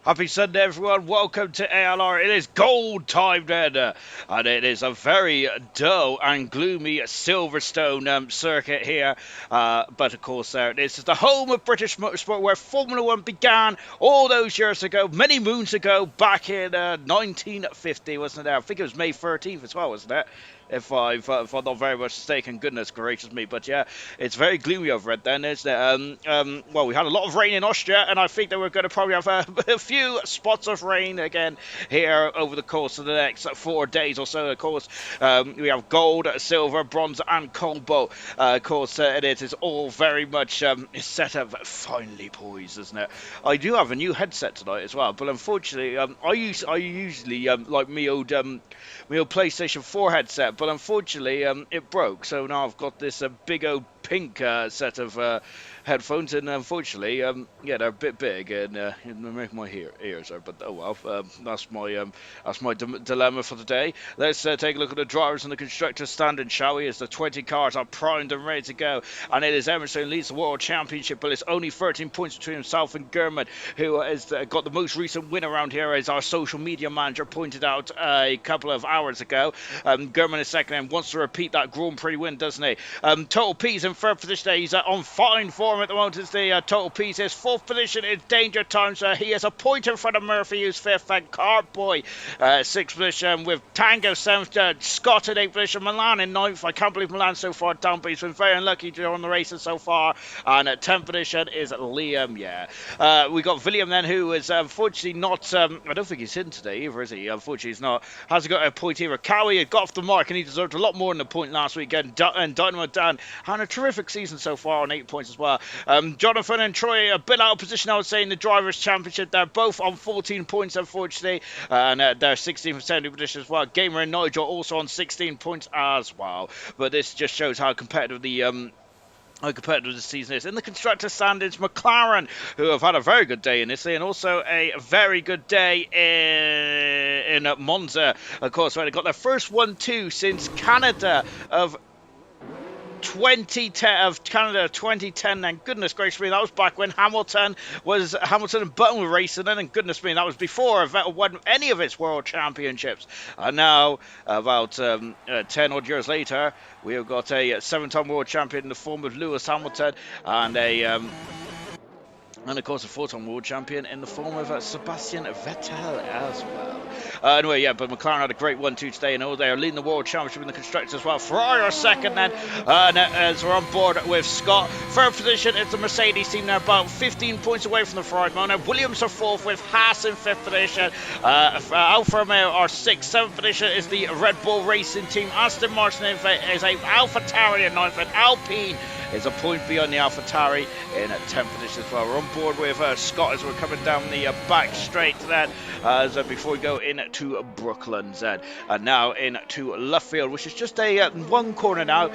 Happy Sunday, everyone. Welcome to ALR. It is gold time then, and it is a very dull and gloomy Silverstone circuit here. But of course, this is the home of British motorsport, where Formula One began all those years ago, many moons ago, back in 1950, wasn't it? I think it was May 13th as well, wasn't it? If I'm not very much mistaken, goodness gracious me. But yeah, it's very gloomy over it then, isn't it? Well, we had a lot of rain in Austria, and I think that we're going to probably have a few spots of rain again here over the course of the next 4 days or so. Of course, we have gold, silver, bronze, and cobalt. Of course, it is all very much set up finely poised, isn't it? I do have a new headset tonight as well, but unfortunately, I usually like my old PlayStation 4 headset, but unfortunately it broke. So now I've got this big old pink set of headphones, and unfortunately, yeah, they're a bit big and they make my ears hurt. But oh well, that's my dilemma for today. Let's take a look at the drivers and the constructors standing, shall we? As the 20 cars are primed and ready to go, and it is Emerson leads the World Championship, but it's only 13 points between himself and Gurman, who has got the most recent win around here, as our social media manager pointed out a couple of hours ago. Gurman is second and wants to repeat that Grand Prix win, doesn't he? Total P's in third position. He's on fine form at the moment. As the Total P's is fourth position in danger times. He is a point in front of Murphy, who's fifth, and Cartboy sixth position, with Tango seventh, Scott in eighth position, Milan in ninth. I can't believe Milan's so far down, but he's been very unlucky during the races so far. And at 10th position is Liam. Yeah, we got William then, who is unfortunately not. I don't think he's in today either, is he? Unfortunately, he's not. Hasn't got a point either. Cowie had got off the mark, and he deserved a lot more than a point last weekend. And Dynamo Dan had a terrific season so far on 8 points as well. Jonathan and Troy a bit out of position, I would say, in the Drivers' Championship. They're both on 14 points, unfortunately, and they're 16% in position as well. Gamer and Nigel also on 16 points as well. But this just shows how competitive the season is. In the constructor standings, McLaren, who have had a very good day in Italy, and also a very good day in Monza, of course, where they got their first 1-2 since Canada of 2010, and goodness gracious me, that was back when Hamilton and Button were racing, and goodness me, that was before Vettel won any of its world championships. And now, about 10 odd years later, we have got a 7-time world champion in the form of Lewis Hamilton, and of course, a 4-time world champion in the form of Sebastian Vettel as well. Anyway, yeah, but McLaren had a great 1-2 today, and they are leading the world championship in the constructors as well. Ferrari are second then, as we're on board with Scott. Third position is the Mercedes team. They're about 15 points away from the Ferrari moment. Williams are fourth, with Haas in fifth position. Alfa Romeo are sixth. Seventh position is the Red Bull Racing team. Aston Martin is a AlphaTauri in ninth, and Alpine is a point beyond the AlphaTauri in 10th position as well. We're on board with Scott as we're coming down the back straight then, before we go into Brooklands then. And now into Luffield, which is just a one corner now.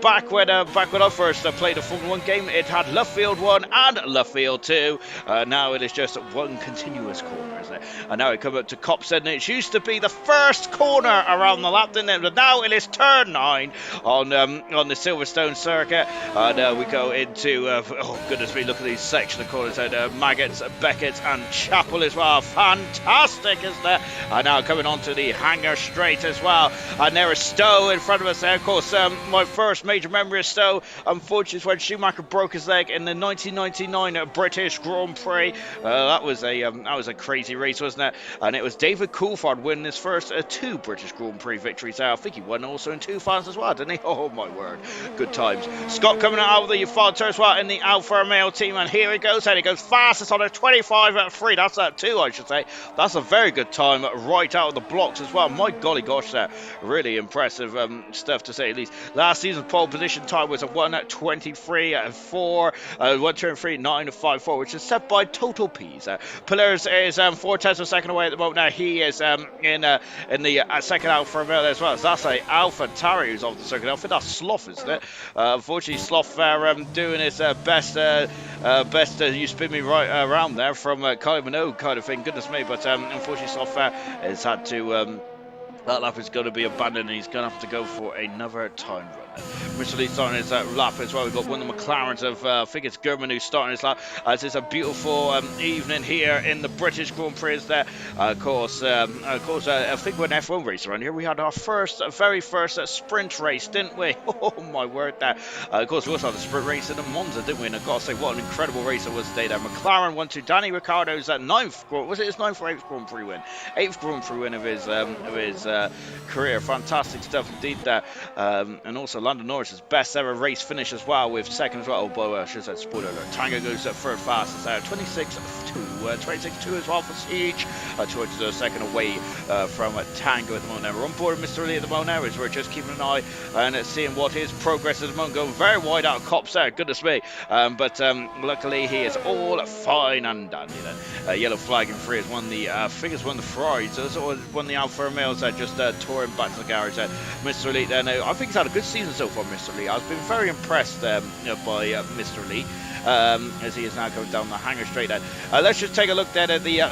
Back when I first played a Formula 1 game, it had Luffield 1 and Luffield 2. Now it is just one continuous corner, isn't it? And now we come up to Copse, and it used to be the first corner around the lap, didn't it? But now it is turn 9 on the Silverstone circuit. And we go into, oh goodness me, look at these section of corners. Maggots, Beckett and Chapel as well. Fantastic, isn't it? And now coming on to the Hangar Straight as well. And there is Stowe in front of us there. Of course, my first major memory of Stowe, unfortunately, is when Schumacher broke his leg in the 1999 British Grand Prix. That was a crazy race, wasn't it? And it was David Coulthard winning his first 2 British Grand Prix victories. I think he won also in 2000 as well, didn't he? Oh my word, good times. Scott coming out of the Falter as well in the Alfa Romeo team, and here he goes, and he goes fastest on a 25.3. That's at 2, I should say. That's a very good time right out of the blocks as well. My golly gosh, really impressive stuff to say the least. Last season's pole position time was a 1:23.4, 1:23.9.54, which is set by Total P's. Pillars is 4 tenths of a second away at the moment. Now he is in the second Alfa Romeo as well. So that's a AlphaTauri who's off the circuit. I think that's Sloth, isn't it? Unfortunately, Sloth doing his best you spin me right around there from Kylie Minogue kind of thing. Goodness me, but unfortunately, Sloth has had to That lap is going to be abandoned, and he's going to have to go for another time run. Mr. Lee starting his lap as well. We've got one of the McLarens of, I think it's German, who's starting his lap. As it's a beautiful evening here in the British Grand Prix. There, of course, I think we're an F1 race around here. We had our very first sprint race, didn't we? Oh my word! There, of course, we also had a sprint race in Monza, didn't we? And I've got to say, what an incredible race it was today. There, McLaren won to Danny Ricciardo's ninth. Was it his ninth or eighth Grand Prix win? Eighth Grand Prix win of his career. Fantastic stuff indeed there. And also Lando Norris's best ever race finish as well, with second as well. Oh boy, I should have said spoiler alert. Tango goes at third fastest there. 26.2 as well for Siege. Towards the second away from Tango at the moment. Now we're on board with Mr. Lee at the moment now, as we're just keeping an eye and seeing what his progress is at the moment. Going very wide out of cops there, goodness me. But luckily he is all fine and dandy then. Yellow flag in free has won the, I think it's won the Ferraris, or won the Alfa Romeos there, just touring back to the garage there. Mr. Lee there now, I think he's had a good season so far, Mr. Lee. I've been very impressed by Mr. Lee. As he is now going down the hanger straight there. Let's just take a look then at the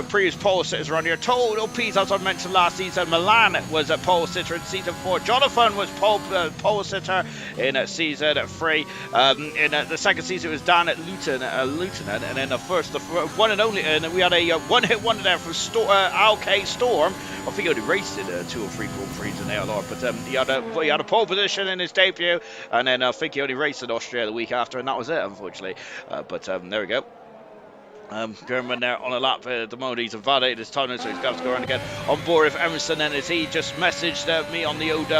previous pole sitters around here. Total Pete, as I mentioned last season, Milan was a pole sitter in season 4. Jonathan was pole sitter in season 3. In the second season it was Dan at Lieutenant, and then the one and only, and we had a one-hit wonder there from LK Storm. I think he only raced in 2 or 3 Grand Prix in ALR, but he had a pole position in his debut, and then I think he only raced in Austria the week after, and that was it, unfortunately. But there we go. German there on a lap at the moment. He's validated his time, so he's got to go around again. On board with Emerson, and as he just messaged me on the old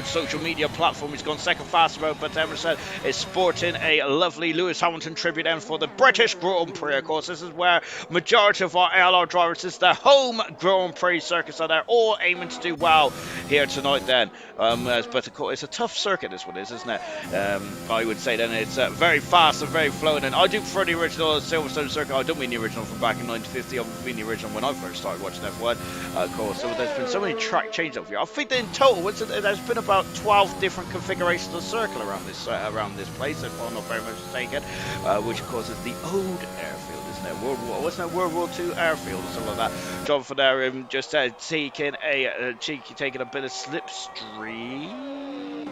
social media platform, he's gone second fast about, but Emerson is sporting a lovely Lewis Hamilton tribute then for the British Grand Prix. Of course, this is where majority of our ALR drivers, is the home Grand Prix circuit, so they're all aiming to do well here tonight then. But of course, it's a tough circuit, this one is, isn't it? I would say then it's very fast and very flowing, and I do prefer the original Silverstone circuit. I don't mean the original from back in 1950. I mean the original when I first started watching F1. Of course, so there's been so many track changes over here. I think that in total, there's been about 12 different configurations of circle around this place, if I'm not very much mistaken. Which of course is the old airfield, isn't it? Wasn't it World War II airfield or something like that? Jonathan there just taking a bit of slipstream.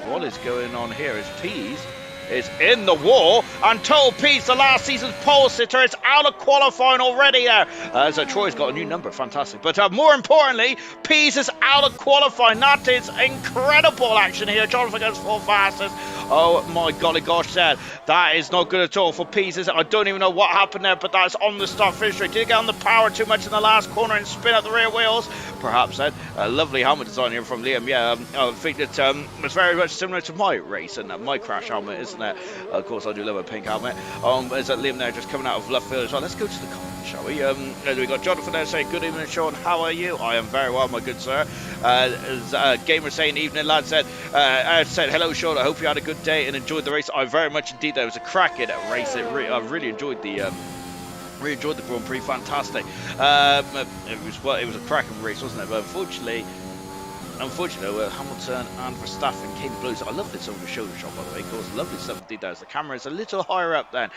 What is going on here? Is Pease is in the wall, and Total Peace, the last season's pole sitter, is out of qualifying already there. So Troy's got a new number, fantastic. But more importantly, Peace is out of qualifying. That is incredible action here. Jonathan goes 4 fastest. Oh my golly gosh, that is not good at all for Peace. I don't even know what happened there, but that's on the start finish straight. Did he get on the power too much in the last corner and spin out the rear wheels? Perhaps then. Lovely helmet design here from Liam. Yeah, I think that it's very much similar to my race and my crash helmet, isn't it? Of course, I do love a pink helmet. Is that Liam there just coming out of left field as well? Let's go to the comments, shall we? We got Jonathan there saying, good evening, Sean. How are you? I am very well, my good sir. Gamer saying, evening, lad. Said, hello, Sean. I hope you had a good day and enjoyed the race. I very much indeed. There was a cracking race. I really enjoyed the. Really enjoyed the Grand Prix, fantastic. It was a cracking race, wasn't it? But unfortunately, Hamilton and Verstappen came to blows. I love this over the shoulder shot, by the way. Of course, lovely stuff indeed. There's the camera is a little higher up than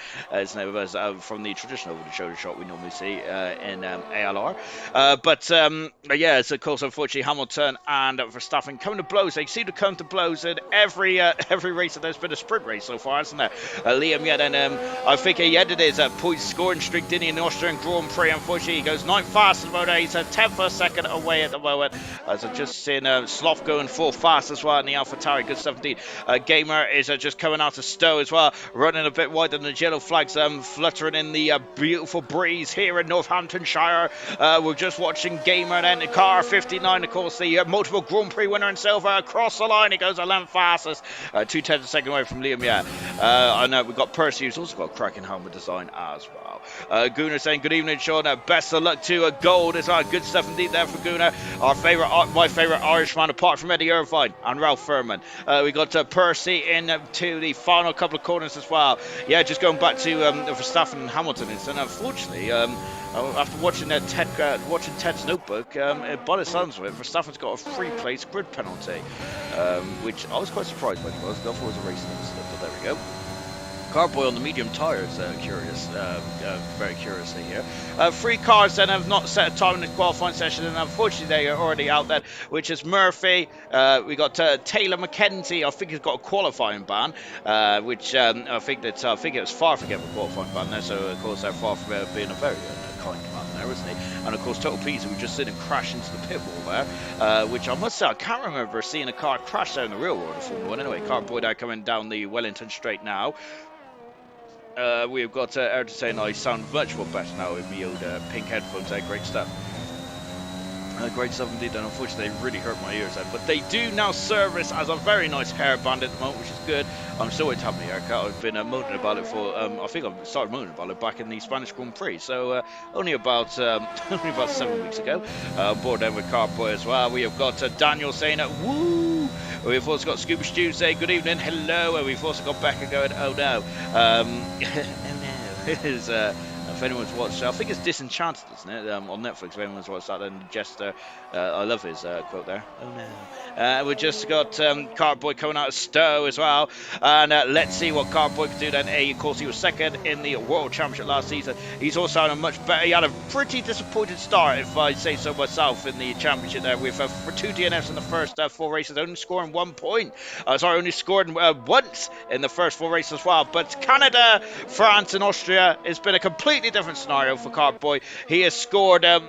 from the traditional over the shoulder shot we normally see in ALR. Yeah, so of course, unfortunately, Hamilton and Verstappen coming to blows. They seem to come to blows in every race that there's been a sprint race so far, hasn't there? Liam, yeah, then I think he ended his point scoring streak, didn't he, in the Austrian Grand Prix? Unfortunately, he goes 9th fast at the moment. He's a 10th per second away at the moment. As I've just seen Sloth going 4 fast as well in the AlphaTauri. Good stuff indeed. Gamer is just coming out of Stowe as well, running a bit wider than the yellow flags, fluttering in the beautiful breeze here in Northamptonshire. We're just watching Gamer then, the car 59, of course, the multiple Grand Prix winner in silver, across the line. He goes 11th fastest, 2/10 a second away from Liam. Yeah, I know we've got Percy, who's also got a cracking helmet design as well. Gunnar saying, good evening, Sean. Best of luck to Gold as well. Good stuff indeed there for Gunnar. My favourite Irishman, apart from Eddie Irvine and Ralph Furman. We got Percy into the final couple of corners as well. Yeah, just going back to Verstappen and Hamilton. And unfortunately, after watching Ted's notebook, by the sounds of it, Verstappen's got a 3-place grid penalty, which I was quite surprised by. I thought it was a racing incident, but there we go. Carboy on the medium tyres, very curiously here. 3 cars then have not set a time in the qualifying session, and unfortunately they are already out then, which is Murphy. We got Taylor McKenzie. I think he's got a qualifying ban, which I think it was far from getting a qualifying ban there. So of course they're far from being a very kind man there, isn't he? And of course Total Pizza, who just seen him crash into the pit wall there, which I must say I can't remember seeing a car crash there in the real world of Formula 1. Anyway, Carboy there coming down the Wellington Straight now. We've got Eric saying I sound much more better now with me old pink headphones there. Great stuff. Great stuff indeed, and unfortunately they really hurt my ears then. But they do now service as a very nice hairband at the moment, which is good. I'm still waiting to have my haircut. I've been moaning about it for, I think I started moaning about it back in the Spanish Grand Prix. So only about 7 weeks ago. Board then with Carboy as well. We have got Daniel saying, woo! We've also got Scuba Stew saying good evening, hello, and we've also got Becca going, oh no. Oh no. It is, if anyone's watched, I think it's Disenchanted, isn't it? On Netflix, if anyone's watched that, then Jester, I love his quote there. Oh no. We've just got Carboy coming out of Stowe as well, and let's see what Carboy can do then. Of course, he was second in the World Championship last season. He's also had a much better, he had a pretty disappointed start, if I say so myself, in the championship there, with for 2 DNFs in the first 4 races, only scoring 1 point. Only scored once in the first 4 races as well. But Canada, France, and Austria has been a completely different scenario for Carboy. He has scored a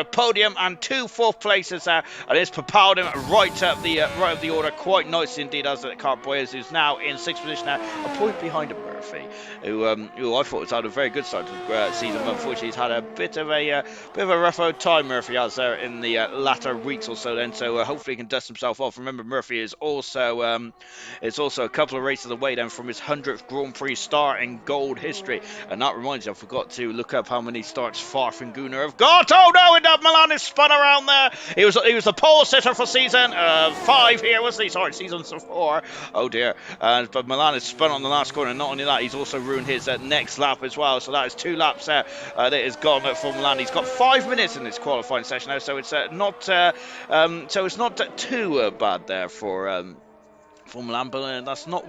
podium and 2 4th places there, and it's propelled him right up the order quite nicely indeed, as Carboy is, who's now in 6th position now, a point behind him, Murphy, who I thought has had a very good start to the season, but unfortunately he's had a bit of a rough old time, Murphy has there in the latter weeks or so then, so hopefully he can dust himself off. Remember, Murphy is also a couple of races away then from his 100th Grand Prix start in gold history, and that reminds me, I forgot to look up how many starts Farfanguna have got. Oh no, and Milan is spun around there. He was the pole sitter for season 5 here, wasn't he? Sorry, season 4. Oh dear. But Milan is spun on the last corner. Not only that, he's also ruined his next lap as well. So that is 2 laps there that is gone for Milan. He's got 5 minutes in this qualifying session now, so it's not too bad there for Milan, but that's not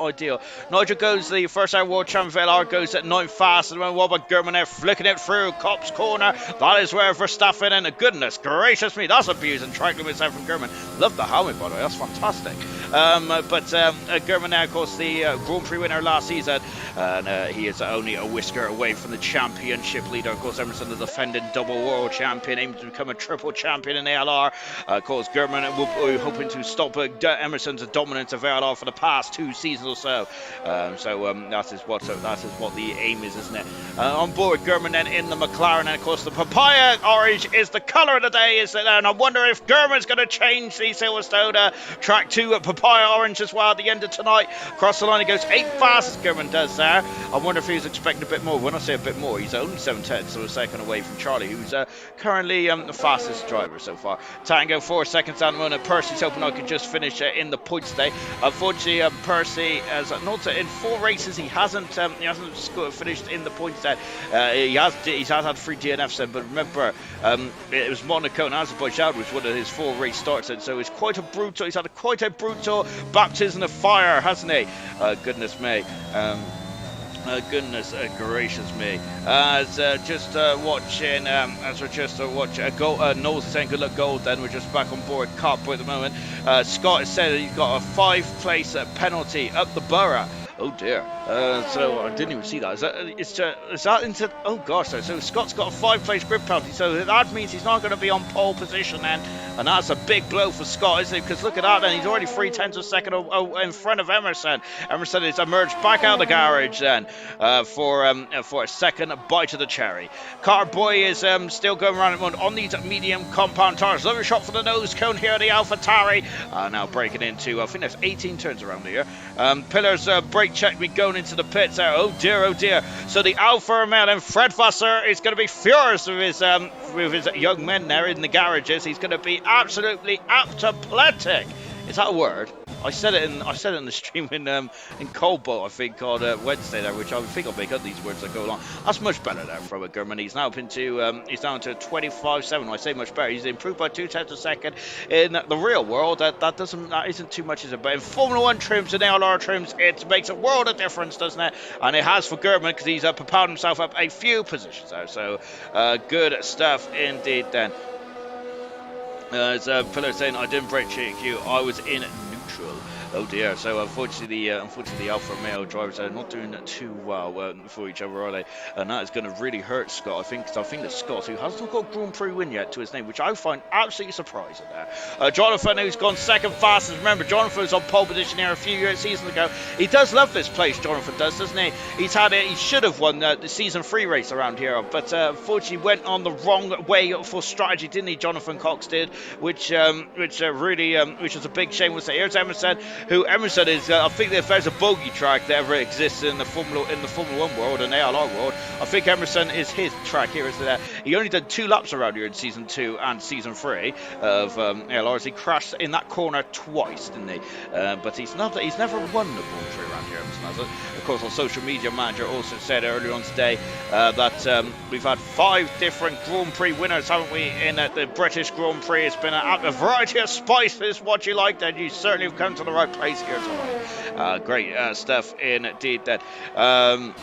ideal. Nigel goes the first hour world champion. VLR goes at 9 fast, and what about German there flicking it through Kopp's corner? That is where Verstappen, and goodness gracious me, that's abusing track limits out from German. Love the helmet, by the way, that's fantastic. But German now, of course, the Grand Prix winner last season, and he is only a whisker away from the championship leader. Of course, Emerson, the defending double world champion, aims to become a triple champion in ALR. Of course, German will be hoping to stop Emerson's dominance of ALR for the past 2 seasons or so. That is what the aim is, isn't it? On board German then in the McLaren, and of course the papaya orange is the colour of the day, is it there? And I wonder if German's going to change the Silverstone track to papaya orange as well at the end of tonight. Across the line he goes 8 fast as German does there. I wonder if he was expecting a bit more. When I say a bit more, he's only 7/10, so a second away from Charlie, who's currently the fastest driver so far. Tango 4 seconds down the road, and Percy's hoping I can just finish in the points today. Unfortunately, Percy has not in 4 races. He hasn't finished in the points there. He's had 3 DNFs then, but remember, it was Monaco and Azerbaijan was one of his 4 race starts, and so it's quite a brutal. He's had quite a brutal baptism of fire, hasn't he? Goodness me. Goodness gracious me. As we're just watching Knowles is saying good luck Gold, then we're just back on board Carboy at the moment. Scott has said that he's got a 5-place penalty up the borough. Oh dear. So I didn't even see that. Is that into? Oh gosh. So Scott's got a 5-place grid penalty. So that means he's not going to be on pole position then, and that's a big blow for Scott, isn't it? Because look at that. Then he's already 0.3 of a second in front of Emerson. Emerson has emerged back out of the garage then for a second bite of the cherry. Carboy is still going around on these medium compound tires. Lovely shot for the nose cone here. The AlphaTauri now breaking into. I think there's 18 turns around here. Pillars brake check. We going into the pits there. Oh dear, oh dear. So the Alfa Romeo and Fred Vassar is going to be furious with his young men there in the garages. He's going to be absolutely apoplectic. Is that a word? I said it in the stream in COBALT, I think, on Wednesday there, which I think I'll make up these words that go along. That's much better there from German. He's now up into he's down to 25.7. I say much better. He's improved by 2/10 a second. In the real world, that isn't too much, is it? But in Formula One trims and ALR trims, it makes a world of difference, doesn't it? And it has for German, because he's propelled himself up a few positions there. So good stuff indeed then. As Pillar saying, I didn't break GQ, I was in neutral. Oh dear. So unfortunately, the Alpha male drivers are not doing too well for each other, are they? And that is going to really hurt Scott. I think that Scott, who hasn't got Grand Prix win yet to his name, which I find absolutely surprising there. Jonathan, who's gone second fastest. Remember, Jonathan was on pole position here a few seasons ago. He does love this place, Jonathan does, doesn't he? He should have won the season 3 race around here, but unfortunately went on the wrong way for strategy, didn't he? Jonathan Cox did, which was a big shame. Here's Emerson. Emerson is, I think if there's a bogey track that ever exists in the Formula 1 world and ALR world, I think Emerson is his track here, isn't it? He only did 2 laps around here in season 2 and season 3 of ALR. He crashed in that corner twice, didn't he? But he's never won the Grand Prix around here, Emerson has it. Of course, our social media manager also said earlier on today that we've had 5 different Grand Prix winners, haven't we, in the British Grand Prix. It's been a variety of spices. What you like, then you certainly have come to the right place here tonight. Great stuff indeed then. And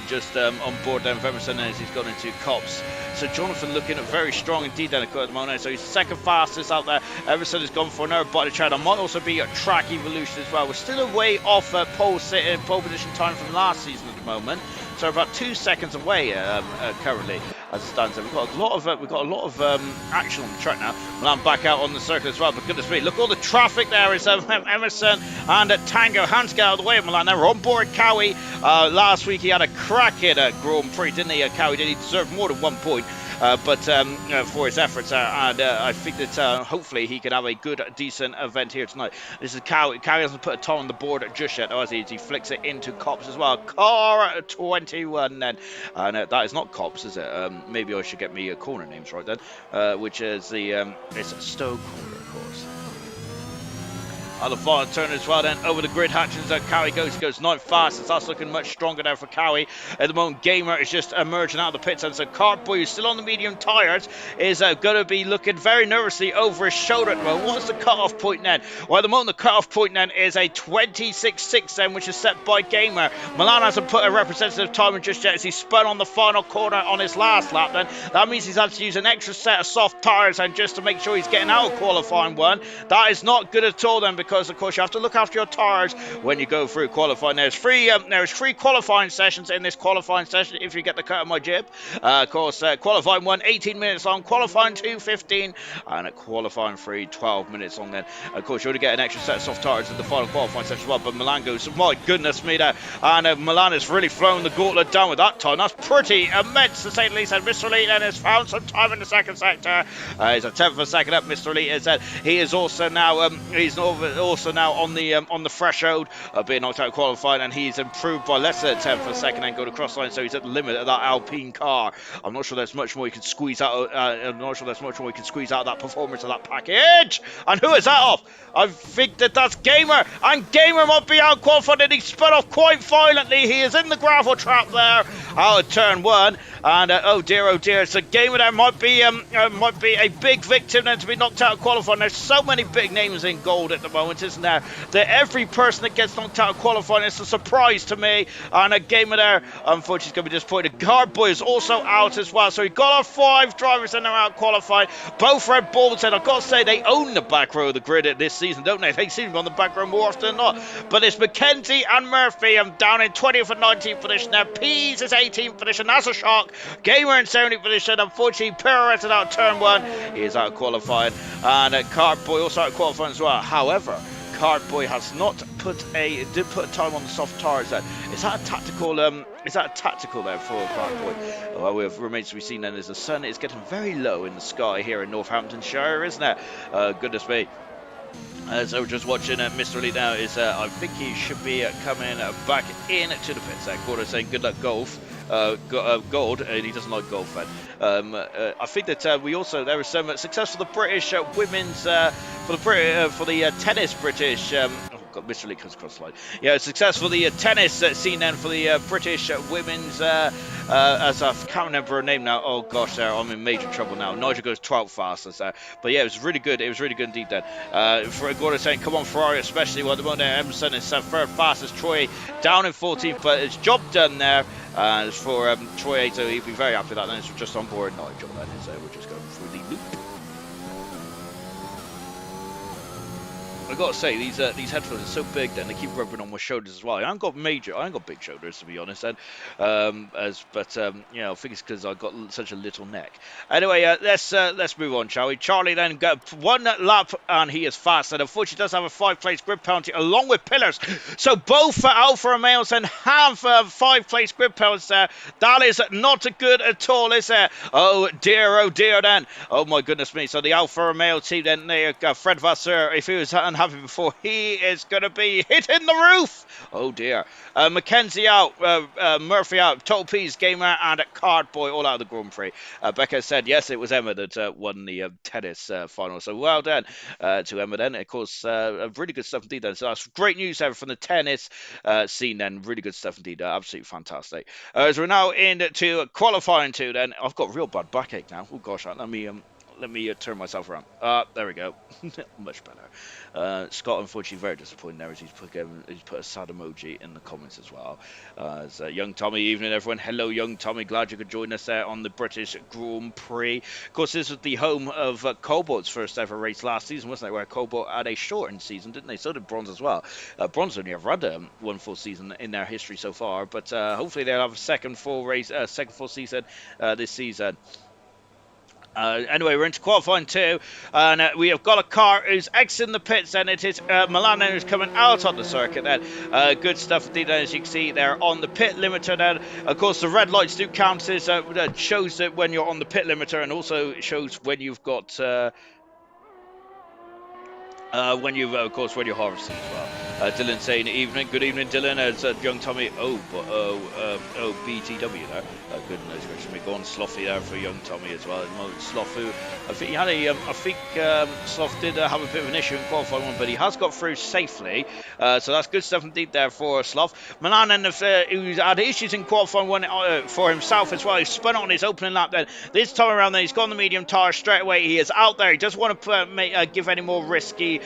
just on board then, Emerson as he's gone into Cops. So Jonathan looking very strong indeed then at the moment. So he's second fastest out there. Emerson has gone for another body trade. There might also be a track evolution as well. We're still away off pole position time from last season at the moment. So about 2 seconds away currently as it stands there. We've got a lot of action on the track now. Milan back out on the circuit as well. But goodness me, look at all the traffic there. Is Emerson and Tango. Hands get out of the way of Milan. They're on board Cowie. Last week he had a crack in Grand Prix, didn't he? Cowie did. He deserved more than 1 point. But for his efforts, and I think that hopefully he can have a good, decent event here tonight. This is Cowie. Cowie hasn't put a ton on the board just yet, though, as he flicks it into Cops as well. Car 21 then, and that is not Cops, is it? Maybe I should get me corner names right then, which is it's Stowe Corner, of course. The final turn as well then, over the grid hatches that Cowie goes 9th fastest. That's looking much stronger there for Cowie. At the moment, Gamer is just emerging out of the pits, and so Cartboy, who's still on the medium tyres, is going to be looking very nervously over his shoulder at the moment. What's the cut-off point then? Well, at the moment, the cut-off point then is a 26.6 then, which is set by Gamer. Milan hasn't put a representative time in just yet as he spun on the final corner on his last lap then. That means he's had to use an extra set of soft tyres and just to make sure he's getting out of qualifying 1. That is not good at all then, because of course you have to look after your tyres when you go through qualifying. There's 3 qualifying sessions in this qualifying session if you get the cut of my jib. Of course, qualifying 1 18 minutes long, qualifying 2 15, and at qualifying 3 12 minutes long then. Of course you only get an extra set of soft tyres in the final qualifying session as well, but Milan goes, my goodness me there, and Milan has really thrown the gauntlet down with that time. That's pretty immense to say the least, and Mr. Elite then has found some time in the second sector. He's a 10th of a second up. Mr. Elite is that he is also now now on the threshold of being knocked out of qualifying, and he's improved by less than a 10th of a second and go to cross line, so he's at the limit of that Alpine car. I'm not sure there's much more you can squeeze out. Of that performance of that package. And who is that off? I think that's Gamer, and Gamer might be out qualified, and he spun off quite violently. He is in the gravel trap there out of turn 1, and oh dear, so Gamer there might be a big victim then to be knocked out of qualifying. There's so many big names in gold at the moment, isn't there, that every person that gets knocked out of qualifying is a surprise to me. And a Gamer there, unfortunately, is going to be disappointed. Guardboy is also out as well, so we've got our 5 drivers and they're out qualified. Both Red Bulls, and I've got to say they own the back row of the grid this season, don't they? They seem to be on the back row more often than not. But it's McKenzie and Murphy down in 20th and 19th position there. Pease is 18th position. That's a shock. Gamer in 70th position. Unfortunately, Perez is out turn 1. He is out qualifying, and Cartboy also out qualifying as well. However, Cartboy has not put a time on the soft tyres there. Is that a tactical there for Cartboy? Well, it remains to be seen then, as the sun is getting very low in the sky here in Northamptonshire, isn't it? Goodness me. So we're just watching Mr. Elite now. I think he should be coming back into the pits there. Quarter saying good luck golf. gold, and he doesn't like gold fed. I think that we also there was some success for the British women's for the tennis British. Oh God, Mr. Lee comes across the line. Yeah, success for the tennis scene then for the British women's. As I can't remember her name now. Oh gosh, there I'm in major trouble now. Nigel goes 12th fastest there, but yeah, it was really good. It was really good indeed then. For Gordon saying, "Come on, Ferrari, especially while the moment Emerson is third fastest. Troy down in 14th, but it's job done there." For Troy Ato, he'd be very happy with that. Then it's just on board Nigel. Then we're just going through the loop. I gotta say these headphones are so big, then they keep rubbing on my shoulders as well. I ain't got big shoulders to be honest. Then, you know, I think it's because I got such a little neck. Anyway, let's move on, shall we? Charlie then got one lap and he is fast. And unfortunately, does have a 5-place grid penalty along with pillars. So both Alfa Romeos and have 5-place grid penalties there. That is not good at all, is it? Oh dear, then. Oh my goodness me. So the Alfa Romeo team then, they Fred Vasseur, if he was unhappy before, he is going to be hitting the roof. Oh dear. Mackenzie out, Murphy out, Total Peas, Gamer, and Cardboy all out of the Grand Prix. Becca said yes, it was Emma that won the tennis final. So well done to Emma then. Of course, really good stuff indeed then. So that's great news there from the tennis scene then. Really good stuff indeed. Absolutely fantastic. As we're now into qualifying two then. I've got real bad backache now. Oh gosh, let me turn myself around. There we go. Much better. Scott, unfortunately, very disappointed there as he's put a sad emoji in the comments as well. Young Tommy, evening everyone. Hello, Young Tommy. Glad you could join us there on the British Grand Prix. Of course, this was the home of Cobalt's first ever race last season, wasn't it? Where Cobalt had a shortened season, didn't they? So did Bronze as well. Bronze only ever had one full season in their history so far, but hopefully they'll have a second full season this season. Anyway, we're into qualifying two, and we have got a car who's exiting the pits, and it is Milan who's coming out on the circuit then. Good stuff indeed, as you can see there on the pit limiter then. Of course, the red lights do count, as shows that when you're on the pit limiter, and also shows when you've got when you're harvesting as well. Dylan saying good evening Dylan, as young Tommy, BTW there. Goodness gracious me, going Sloughy there for young Tommy as well. Slough, who I think he had Slough did have a bit of an issue in qualifying one, but he has got through safely, so that's good stuff indeed there for Slough. Milan, and who's had issues in qualifying one for himself as well. He spun on his opening lap then. This time around then he's got on the medium tire straight away. He is out there. He doesn't want to give any more risky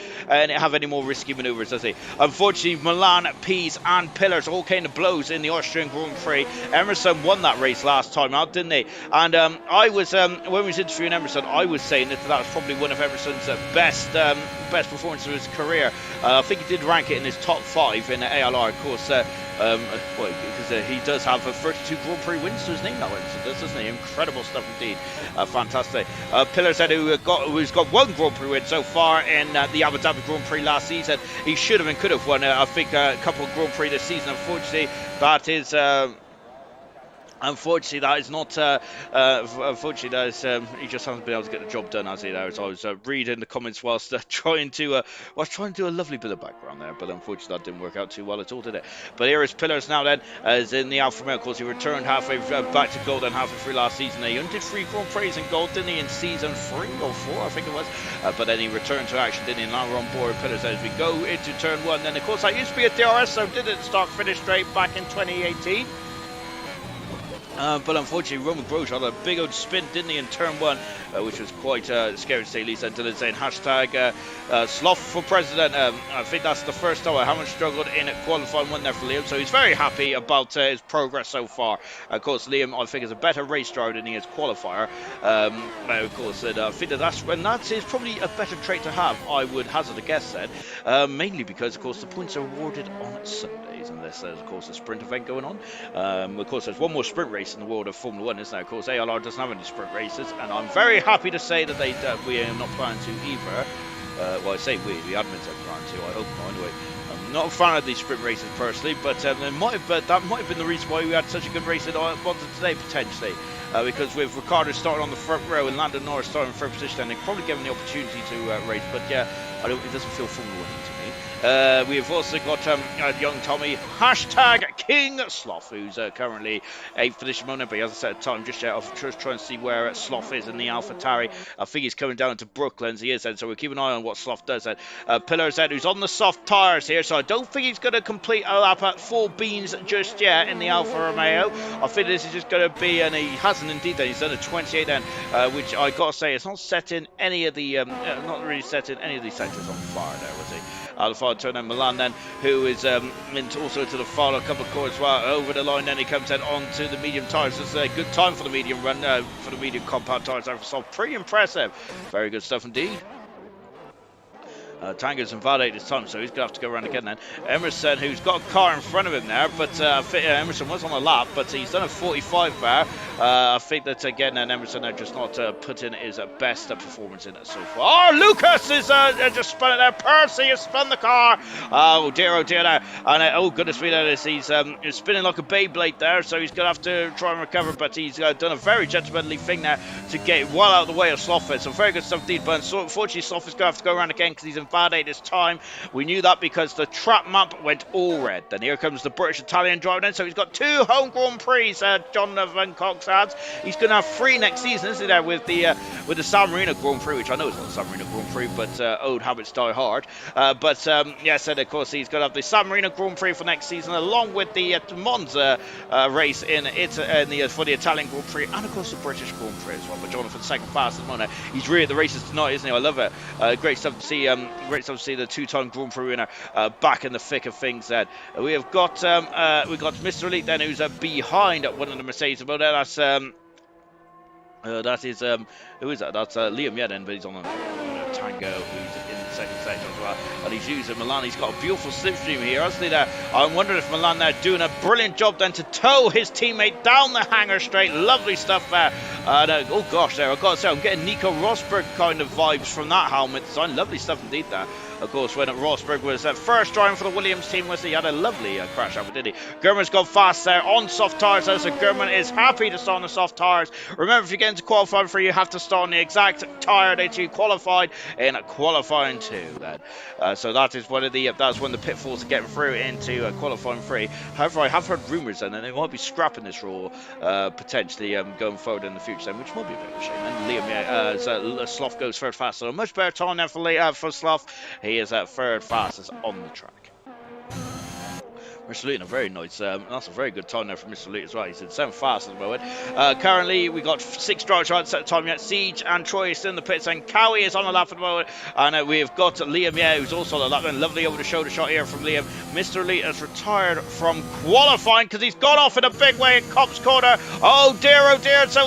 maneuvers, does he? Unfortunately, Milan, Peas and Pillars all came to blows in the Austrian Grand Prix. Emerson won that race last time out, didn't he? And I was, when we was interviewing Emerson, I was saying that was probably one of Emerson's best performances of his career. I think he did rank it in his top 5 in the ALR, of course. Because he does have 32 Grand Prix wins to his name now, doesn't he? Incredible stuff indeed. Fantastic. Pillars said who's got one Grand Prix win so far in the Abu Dhabi Grand Prix last season. He should have and could have won, I think, a couple of Grand Prix this season. Unfortunately, that is... Unfortunately, that is not. He just hasn't been able to get the job done, has he? There, as I was reading the comments whilst trying to do a lovely bit of background there, but unfortunately that didn't work out too well at all, did it? But here is Pillars now. Then, as in the Alfa Romeo, of course, he returned halfway back to gold and halfway through last season. He only did 3 Grand Prix in gold, didn't he, in season 3 or 4, I think it was. But then he returned to action, didn't he? And now we're on board Pillars as we go into turn 1. Then, of course, that used to be a DRS, so didn't start finish straight back in 2018. But unfortunately, Roman Grosjean had a big old spin, didn't he, in turn 1, which was quite scary to say least. And Dylan saying hashtag Slough for president. I think that's the first time I haven't struggled in qualifying one there for Liam, so he's very happy about his progress so far. Of course, Liam, I think, is a better race driver than he is qualifier. Of course, I think that is probably a better trait to have, I would hazard a guess then, mainly because, of course, the points are awarded on Sundays, and there's, of course, a sprint event going on. Of course, there's one more sprint race in the world of Formula 1, isn't there? Of course, ALR doesn't have any sprint races, and I'm very happy to say that we are not planning to either. Well, I say we, the admins are planning to, I hope not anyway. I'm not a fan of these sprint races personally, but that might have been the reason why we had such a good race at Monza today, potentially. Because with Ricciardo starting on the front row and Lando Norris starting in third position, then they'd probably give him the opportunity to race, but yeah, it doesn't feel Formula 1 to me. We have also got young Tommy, hashtag King Sloth, who's currently 8th for this moment, but he hasn't set a time just yet. I'm just trying to see where Sloth is in the AlphaTauri. I think he's coming down to Brooklands. He is, so we'll keep an eye on what Sloth does. Pillar Z, who's on the soft tyres here, so I don't think he's going to complete a lap at full beans just yet in the Alfa Romeo. I think this is just going to be, and he hasn't indeed then. He's done a 28 then, which I got to say, it's not setting any of the, not really setting any of these sectors on fire there, was he? The final turn then Milan then, who is also to the final couple of corners as well. Over the line then he comes then onto the medium tyres. This is a good time for the medium run, for the medium compound tyres. Pretty impressive. Very good stuff indeed. Tango's invalidated this time, so he's going to have to go around again then. Emerson, who's got a car in front of him there, but Emerson was on a lap, but he's done a 45 bar. I think that, again, Emerson just not put in his best performance in it so far. Oh, Lucas is just spun it there. Percy has spun the car. Oh, dear now. And oh, goodness me, that is. He's spinning like a Beyblade there, so he's going to have to try and recover, but he's done a very gentlemanly thing there to get well out of the way of Sloth. So very good stuff indeed, but unfortunately, Sloth is going to have to go around again because he's invalidated this time. We knew that because the trap map went all red. Then here comes the British-Italian driver in, so he's got 2 home Grand Prix, John Van Cox adds. He's going to have 3 next season, isn't he, there, with the San Marino Grand Prix, which I know is not the San Marino Grand Prix, but old habits die hard. Yes, and of course he's going to have the San Marino Grand Prix for next season, along with the Monza race for the Italian Grand Prix, and of course the British Grand Prix as well. But Jonathan's second fastest at the moment. He's really at the races tonight, isn't he? I love it. Great stuff to see. Great stuff to see the 2-time Grand Prix winner back in the thick of things. Then we have got Mr. Elite then, who's behind one of the Mercedes. But that's that is who is that? That's Liam Yedden, but he's on a Tango, who's in the second section as well. And he's using Milan. He's got a beautiful slipstream here, hasn't he? There, I'm wondering if Milan there doing a brilliant job then to tow his teammate down the hanger straight. Lovely stuff there. Oh gosh, there, I've got to say, I'm getting Nico Rosberg kind of vibes from that helmet design. Lovely stuff indeed there. Of course, when Rosberg was first driving for the Williams team, he had a lovely crash out, didn't he? German's gone fast there on soft tyres, so German is happy to start on the soft tyres. Remember, if you get into qualifying 3, you have to start on the exact tyre that you qualified in qualifying 2. Then, so that is that's when the pitfalls are getting through into qualifying 3. However, I have heard rumours then that they might be scrapping this rule potentially going forward in the future, then, which might be a bit of a shame. And Liam, Sloth goes third fast, so a much better time there for Sloth. He is at third fastest on the track. Mr. Luton, a very nice, that's a very good time there for Mr. Luton as well. He's in 7th fast at the moment. Currently, we got 6 drivers trying to set the time yet. Siege and Troy is still in the pits, and Cowie is on the lap at the moment. And we've got Liam, who's also on the lap. And lovely over the shoulder shot here from Liam. Mr. Elite has retired from qualifying because he's got off in a big way in Cops Corner. Oh dear. So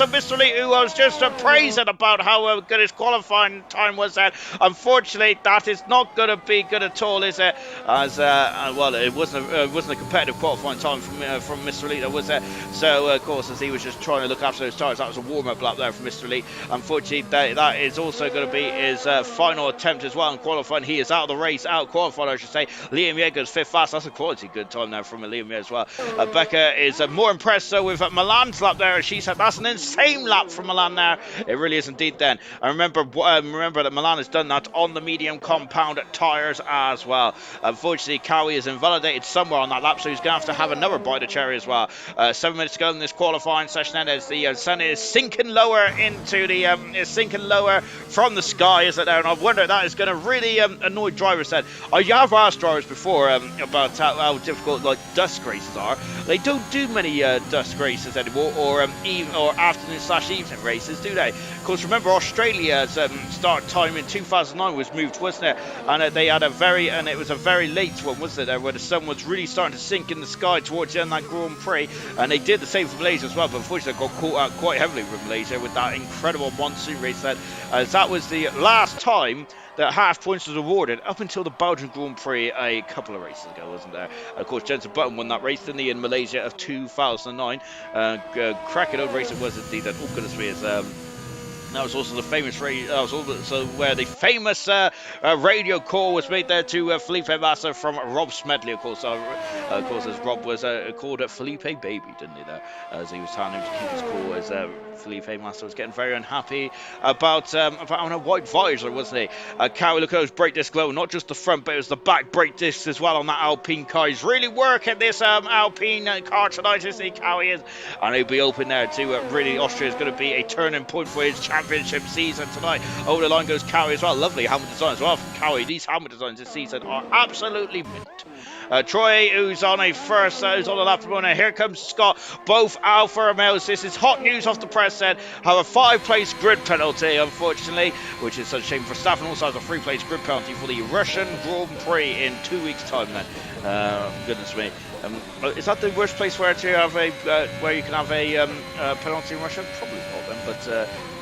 Mr. Elite, who was just praising about how good his qualifying time was there, unfortunately, that is not going to be good at all, is it? As well, it wasn't a competitive qualifying time from Mr. Elite, was it? So, of course, as he was just trying to look after those tyres, that was a warm-up lap there from Mr. Elite. Unfortunately, that is also going to be his final attempt as well in qualifying. He is out of the race, out of qualifying, I should say. Liam Yeager's 5th fast. That's a quality good time there from Liam Yeager as well. Becca is more impressed, so with Milan's lap there. She said that's an insane lap from Milan there. It really is indeed then. And remember that Milan has done that on the medium compound tyres as well. Unfortunately, Cowie is invalidated somewhere on that lap, so he's going to have another bite of cherry as well. 7 minutes to go in this qualifying session, and as the sun is sinking lower into the sinking lower from the sky, is it there? And I wonder that is going to really annoy drivers. Then I have asked drivers before about how difficult dusk races are. They don't do many dusk races anymore, or afternoon/evening races, do they? Of course, remember Australia's start time in 2009 was moved, wasn't it? And they had it was a very late one, wasn't it? Where the sun was really starting to sink in the sky towards the end of that Grand Prix, and they did the same for Malaysia as well, but unfortunately got caught out quite heavily with Malaysia with that incredible monsoon race then, as that was the last time that half points was awarded up until the Belgian Grand Prix a couple of races ago, wasn't there? Of course, Jensen Button won that race, didn't he, in Malaysia of 2009. Cracking old race it was indeed. And oh goodness me, That was also the famous that was also where the famous radio call was made there to Felipe Massa from Rob Smedley, of course, as Rob was called Felipe Baby, didn't he? There, as he was telling him to keep his cool, as Felipe Massa was getting very unhappy about on a white visor, wasn't he? Cowie, look at those brake discs glow, not just the front, but it was the back brake discs as well on that Alpine car. He's really working this Alpine car tonight, isn't he? Cowie is, and he'll be open there to really. Austria is going to be a turning point for his championship season tonight. Over the line goes Cowie as well. Lovely helmet design as well from Cowie. These helmet designs this season are absolutely mint. Troy, who's on a first, who's on the lap runner. Here comes Scott. Both Alfa Romeos. This is hot news off the press set. Have a 5-place grid penalty, unfortunately, which is such a shame for staff, and also has a 3-place grid penalty for the Russian Grand Prix in 2 weeks' time. Then, goodness me. Is that the worst place where to have a where you can have a penalty in Russia? Probably not, then. But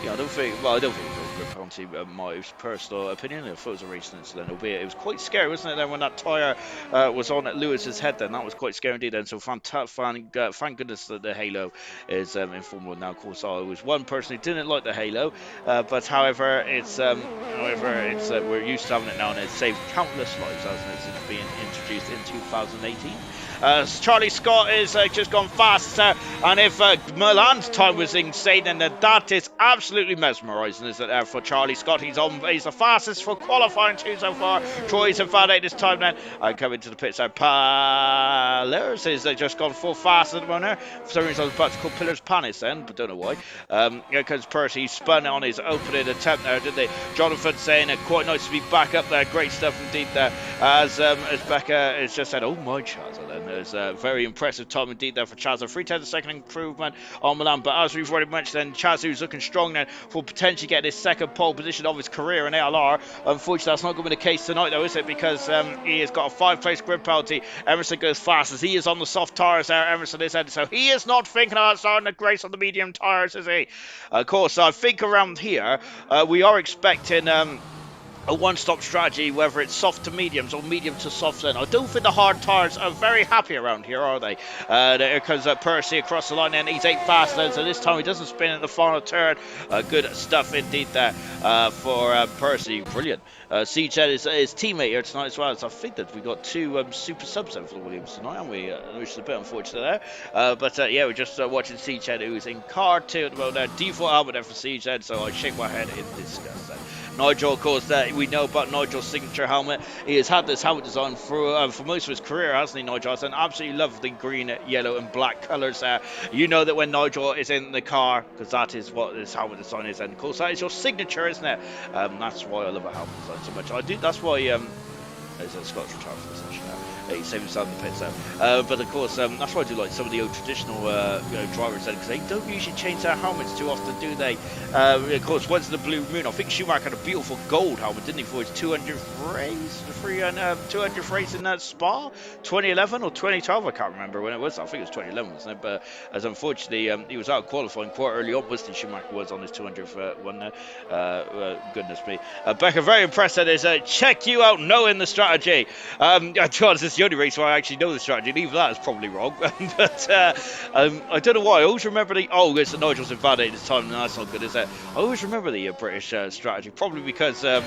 yeah, I don't think it was a penalty. My personal opinion, I thought it was a racing incident, albeit it was quite scary, wasn't it? Then when that tyre was on at Lewis's head, then that was quite scary indeed. Then so thank goodness that the Halo is in Formula 1 now. Of course, I was one person who didn't like the Halo, but however, we're used to having it now, and it's saved countless lives, hasn't it, since being introduced in 2018. Charlie Scott is just gone faster, and if Milan's time was insane, then that is absolutely mesmerising, isn't it, for Charlie Scott? He's the fastest for qualifying too so far. Troy's invalidated this time then. Coming to the pits there. Pillars is just gone full fast at the moment. For some reason I was about to call Pillars Panis then, but don't know why. Here comes Percy, spun on his opening attempt there, didn't they? Jonathan saying quite nice to be back up there. Great stuff indeed there. As Becca has just said, oh my Chazza then. There's a very impressive time indeed there for Chazza. 3/10 second improvement on Milan, but as we've already mentioned, then Chazza's looking strong then for potentially getting his second pole position of his career in ALR. Unfortunately, that's not going to be the case tonight though, is it? Because he has got a 5-place grid penalty. Emerson goes fast as he is on the soft tyres there. Emerson is headed, so he is not thinking about starting the race on the medium tyres, is he? Of course, I think around here we are expecting a one-stop strategy, whether it's soft to mediums or medium to softs. Then I don't think the hard tyres are very happy around here, are they? Here comes Percy across the line, and he's 8 fast then, so this time he doesn't spin in the final turn. Good stuff indeed there for Percy. Brilliant. Siege is his teammate here tonight as well. So I think that we got 2 super subs then for the Williams tonight, haven't we? Which is a bit unfortunate there. But yeah, we're just watching Siege who's in car 2 at the moment there. Default helmet there for Siege, so I shake my head in disgust then. Nigel, of course, we know about Nigel's signature helmet. He has had this helmet design for most of his career, hasn't he, Nigel? I absolutely love the green, yellow, and black colours there. You know that when Nigel is in the car, because that is what this helmet design is, and of course that is your signature, isn't it? That's why I love a helmet design so much. I do. That's why there's a Scottish retired for the session now. He saved himself in the pits there. But of course, that's why I do like some of the old traditional drivers then, because they don't usually change their helmets too often, do they? Of course, once in the Blue Moon, I think Schumacher had a beautiful gold helmet, didn't he, for his 200th race? 200th race in Spa? 2011 or 2012? I can't remember when it was. I think it was 2011, wasn't it? But as unfortunately, he was out of qualifying quite early on, wasn't he? Schumacher was on his 200th one there. Goodness me. Becca, very impressed at his check you out knowing the strategy. To be honest, this is the only race where I actually know the strategy, and even that is probably wrong. But I don't know why. I always remember it's the Nigel's invalidated this time. No, that's not good, is it? I always remember the British strategy, probably because the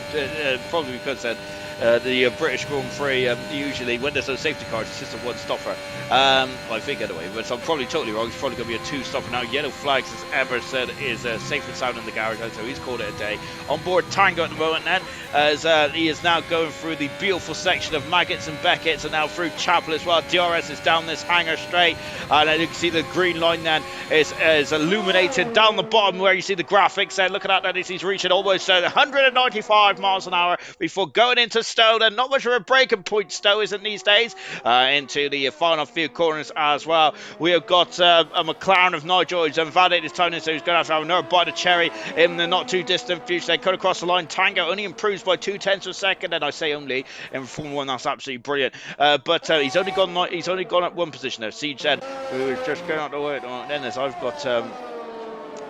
British Grand Prix usually, when there's no safety cars, it's just a one-stopper. I think anyway, but I'm probably totally wrong. It's probably going to be a 2-stopper now. Yellow flags, as Emerson is safe and sound in the garage, so he's called it a day. On board Tango at the moment then, as he is now going through the beautiful section of Maggots and Beckett's, and now through Chapel as well. DRS is down this hanger straight, and you can see the green line then is illuminated down the bottom where you see the graphics there. Look at that, he's reaching almost 195 miles an hour before going into Stowe. And not much of a breaking point Stowe isn't these days. Into the final few corners as well. We have got a McLaren of Nigel who's invalidated his time, so he's going to have another bite of cherry in the not too distant future. They cut across the line. Tango only improves by 0.2 of a second, and I say only in Formula 1. That's absolutely brilliant. But he's only gone up one position there. Siege then, who is just going out the way. Then I've got.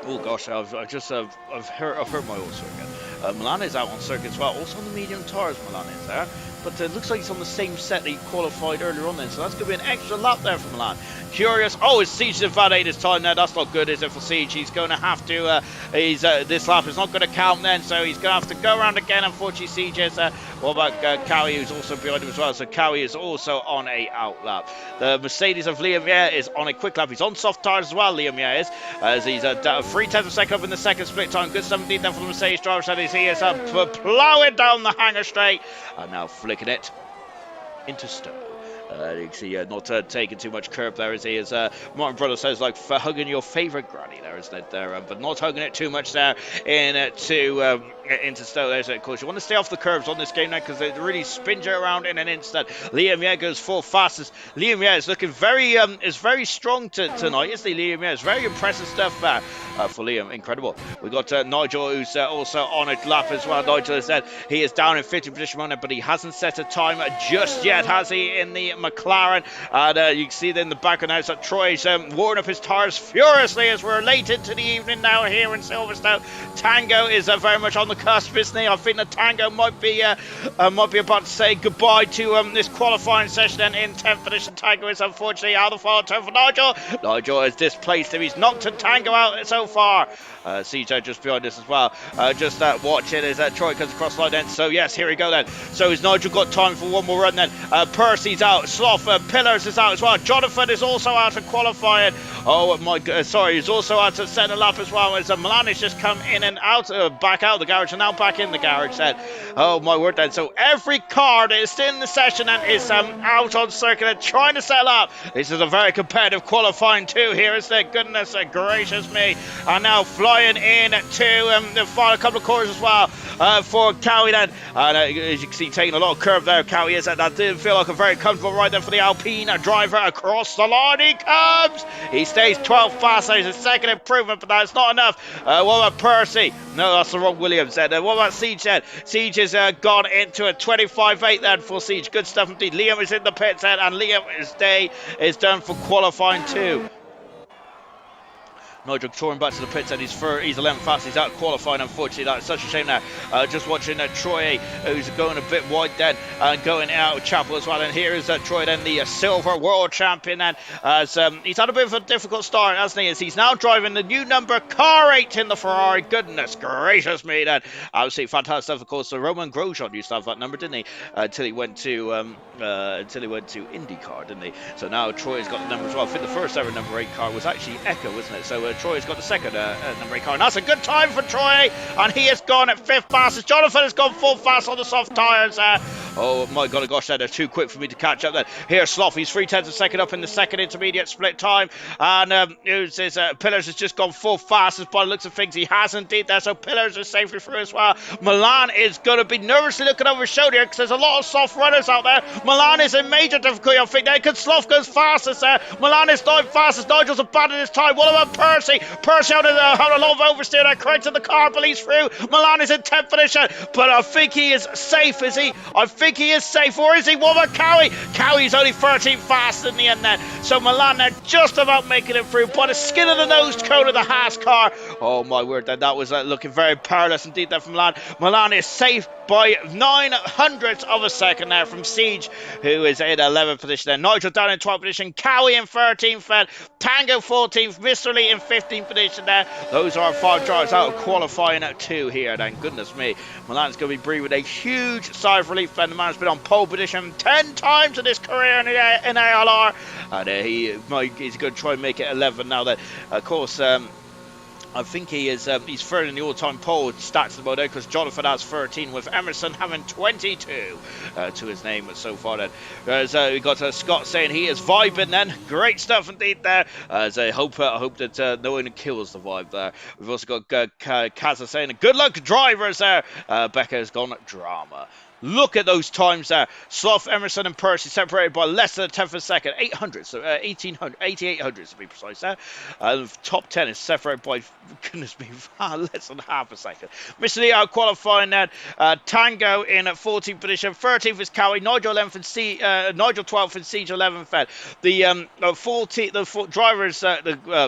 Oh gosh, I've hurt my horse again. Milan is out on circuit as well. Also on the medium tires, Milan is there. But it looks like he's on the same set that he qualified earlier on then. So that's going to be an extra lap there for Milan. Curious. Oh, it's Siege invade this time now. That's not good, is it, for Siege? He's going to have to, this lap is not going to count then. So he's going to have to go around again. Unfortunately, Siege is, what about Cowie, who's also behind him as well? So Cowie is also on a out lap. The Mercedes of Liam Yair is on a quick lap. He's on soft tires as well, Liam Yair is. As he's 3/10 of a second up in the second split time. Good 17 then for the Mercedes driver. So he is plowing down the hanger straight. And now flicking it into Stowe. You can see not taking too much curb there as he is. Martin Brother says, like, for hugging your favourite granny there, isn't it? There, but not hugging it too much there into Stowe. There's of course you want to stay off the curves on this game now because they really spin you around in an instant. Liam Yair goes full fastest. Liam Yair is looking very strong tonight, isn't he? Liam Yair is very impressive stuff for Liam. Incredible. We got Nigel, who's also on a lap as well. Nigel has said he is down in 50th position on it, but he hasn't set a time just yet, has he, in the McLaren? And you can see that in the background now that Troy's warming up his tires furiously as we're late into the evening now here in Silverstone. Tango is very much on the cusp, isn't he? I think that Tango might be about to say goodbye to this qualifying session, and in 10th position Tango is unfortunately out of the final turn for Nigel. Nigel has displaced him. He's knocked Tango out so far. CJ just behind us as well. Just watching as Troy comes across the line then. So yes, here we go then. So has Nigel got time for one more run then? Percy's out. Sloth, Pillars is out as well. Jonathan is also out of qualifying. Oh my god, sorry, he's also out of second lap as well. As Milan has just come in and out, back out of the garage and now back in the garage then. Oh my word then. So every car that is still in the session and is out on circuit and trying to settle up. This is a very competitive qualifying too here, isn't it? Goodness gracious me. And now flying in to the final couple of corners as well for Cowie then. And as you can see, taking a lot of curve there, Cowie is. That didn't feel like a very comfortable ride there for the Alpine driver. Across the line he comes. He stays 12th fast. There's a second improvement, but that's not enough. What about Percy? No, that's the wrong Williams then. What about Siege then? Siege has gone into a 25.8 then for Siege. Good stuff indeed. Liam is in the pits then, and Liam's day is done for qualifying too. Nigel touring back to the pits and he's 11th fast. He's out qualifying, unfortunately. That's such a shame now. Just watching Troy, who's going a bit wide then, and going out of Chapel as well. And here is Troy then, the silver world champion. And as he's had a bit of a difficult start, hasn't he? As he's now driving the new number car 8 in the Ferrari. Goodness gracious me then. Absolutely fantastic stuff. Of course, Roman Grosjean used to have that number, didn't he? Until he went to IndyCar, didn't he? So now Troy's got the number as well. I think the first ever number 8 car was actually Echo, wasn't it? So Troy's got the second number 8 car, and that's a good time for Troy, and he has gone at 5th fastest. Jonathan has gone full fast on the soft tyres. Oh my god, gosh, they're too quick for me to catch up then. Here's Sloth, he's 3/10 of a second up in the second intermediate split time, and Pillars has just gone full fastest by the looks of things. He has indeed there, so Pillars is safely through as well. Milan is going to be nervously looking over his shoulder because there's a lot of soft runners out there. Milan is in major difficulty, I think, there because Sloth goes fastest there. Milan is not fastest. Nigel's abandoned his time. What about Percy? Percy had a lot of oversteer there, corrected the car, but he's through. Milan is in 10th position, but I think he is safe, is he? I think he is safe, or is he? What about Cowie? Cowie's only 13th fast in the end then. So Milan, they're just about making it through by the skin of the nose cone of the Haas car. Oh my word, that was looking very perilous indeed there from Milan. Milan is safe by 900ths of a second there from Siege, who is in 11th position there. Nigel down in 12th position, Cowie in 13th, and Tango 14th, Mr. Lee in 15th position there. Those are our 5 drivers out of qualifying at 2 here then. Goodness me, Milan's going to be breathing a huge sigh of relief, and the man's been on pole position 10 times in his career in ALR, and he's going to try and make it 11 now then. Of course, I think he's third in the all-time pole stats at the moment because Jonathan has 13 with Emerson having 22 to his name so far then. We got Scott saying he is vibing then. Great stuff indeed there. As I hope that no one kills the vibe there. We've also got Kaza saying good luck drivers there. Becca has gone drama. Look at those times there. Slough, Emerson, and Percy separated by less than a tenth of a second. 800, so 1800, 8800 to be precise there. Top 10 is separated by, goodness me, less than half a second. Mr. Lee out qualifying then. Tango in at 14th position. 13th is Cowie. Nigel 11th and Nigel 12th and Siege 11th. The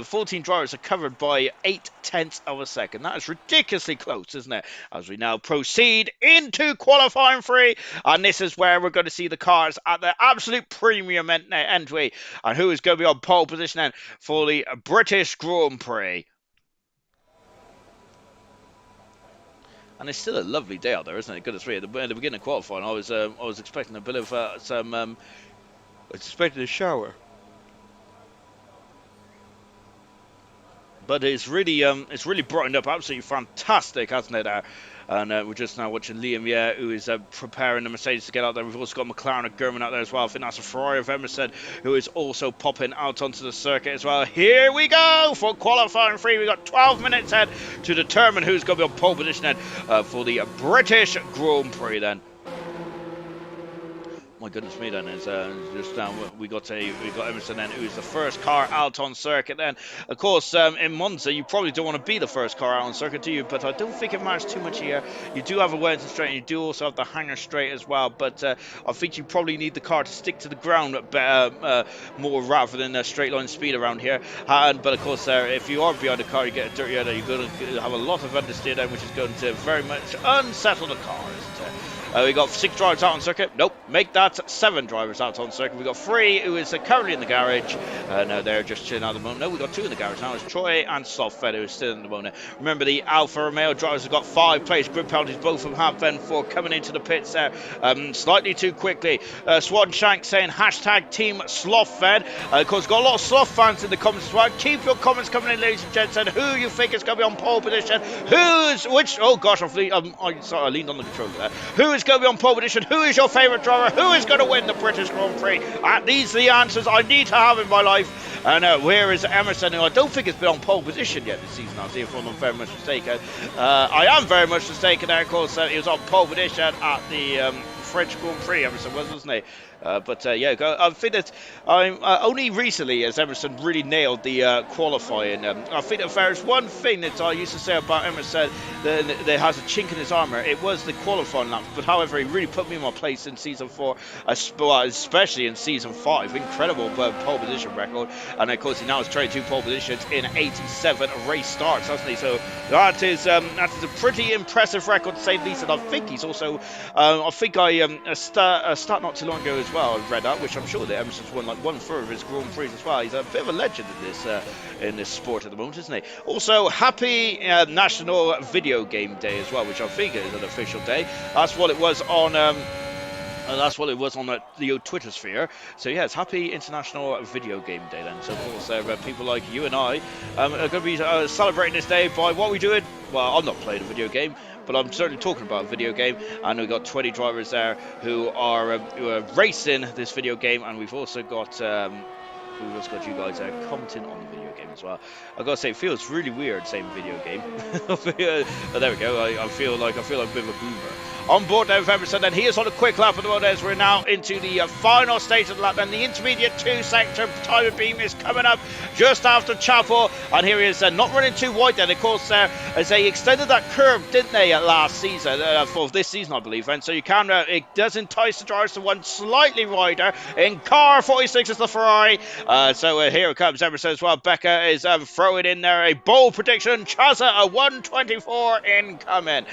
14 drivers are covered by 8/10 of a second. That is ridiculously close, isn't it? As we now proceed into qualifying 3, and this is where we're going to see the cars at the absolute premium entry, and who is going to be on pole position then for the British Grand Prix. And it's still a lovely day out there, isn't it? Goodness me, at the beginning of qualifying, I was expecting a bit of I was expecting a shower. But it's really brightened up, absolutely fantastic, hasn't it? And we're just now watching Liam, who is preparing the Mercedes to get out there. We've also got McLaren and Gurman out there as well. I think that's a Ferrari of Emerson, who is also popping out onto the circuit as well. Here we go for qualifying 3. We've got 12 minutes ahead to determine who's going to be on pole position then for the British Grand Prix then. My goodness me, then is just now we got Emerson then, who's the first car out on circuit. Then, of course, in Monza, you probably don't want to be the first car out on circuit, do you? But I don't think it matters too much here. You do have a Wellington straight, and you do also have the Hangar straight as well. But I think you probably need the car to stick to the ground more rather than a straight line speed around here. But of course, if you are behind the car, you get a dirty header. You're going to have a lot of understeer then, which is going to very much unsettle the car, isn't it? We got 6 drivers out on circuit. Nope, make that 7 drivers out on circuit. We got 3 who is currently in the garage. No, they're just chilling out at the moment. No, we got 2 in the garage now. It's Troy and Slothfed who is still in the moment. Remember, the Alfa Romeo drivers have got 5 plays. Grid penalties, both of them have then for coming into the pits there slightly too quickly. Swan Shank saying hashtag Team Slothfed. Of course, got a lot of Sloth fans in the comments as well. Keep your comments coming in, ladies and gents. And who you think is going to be on pole position? Oh gosh, I leaned on the controller there. Who is going to be on pole position? Who is your favourite driver? Who is going to win the British Grand Prix? These are the answers I need to have in my life. And where is Emerson, who I don't think has been on pole position yet this season. I'll see if I'm very much mistaken. I am very much mistaken there. Of course, he was on pole position at the French Grand Prix, Emerson was, wasn't he? I think that only recently has Emerson really nailed the qualifying. I think that if there's one thing that I used to say about Emerson that has a chink in his armour, it was the qualifying laps. But however, he really put me in my place in season 4, especially in season 5. Incredible pole position record, and of course he now has 22 pole positions in 87 race starts, hasn't he? So that is a pretty impressive record to say the least. And I think he's also, a start not too long ago as well, I read that, which I'm sure that Emerson's won like 1/3 of his Grand Prix as well. He's a bit of a legend in this sport at the moment, isn't he? Also, happy National Video Game Day as well, which I think is an official day. That's what it was on the Twitter sphere. So yeah, it's happy International Video Game Day then. So of course, people like you and I are going to be celebrating this day by what we doing. Well, I'm not playing a video game, but I'm certainly talking about a video game, and we've got 20 drivers there who are racing this video game, and we've also got you guys commenting on the video game as well. I've got to say, it feels really weird saying video game. But there we go. I feel like a bit of a boomer. On board now with Emerson, and he is on a quick lap at the moment as we're now into the final stage of the lap. And the intermediate 2 sector timer beam is coming up just after Chapel, and here he is not running too wide then. Of course, as they extended that curve, didn't they, last season, for this season I believe, and so you can it does entice the drivers to one slightly wider. In car 46 is the Ferrari, so here it comes Emerson as well. Becca is throwing in there a bold prediction. Chaza a 124 incoming.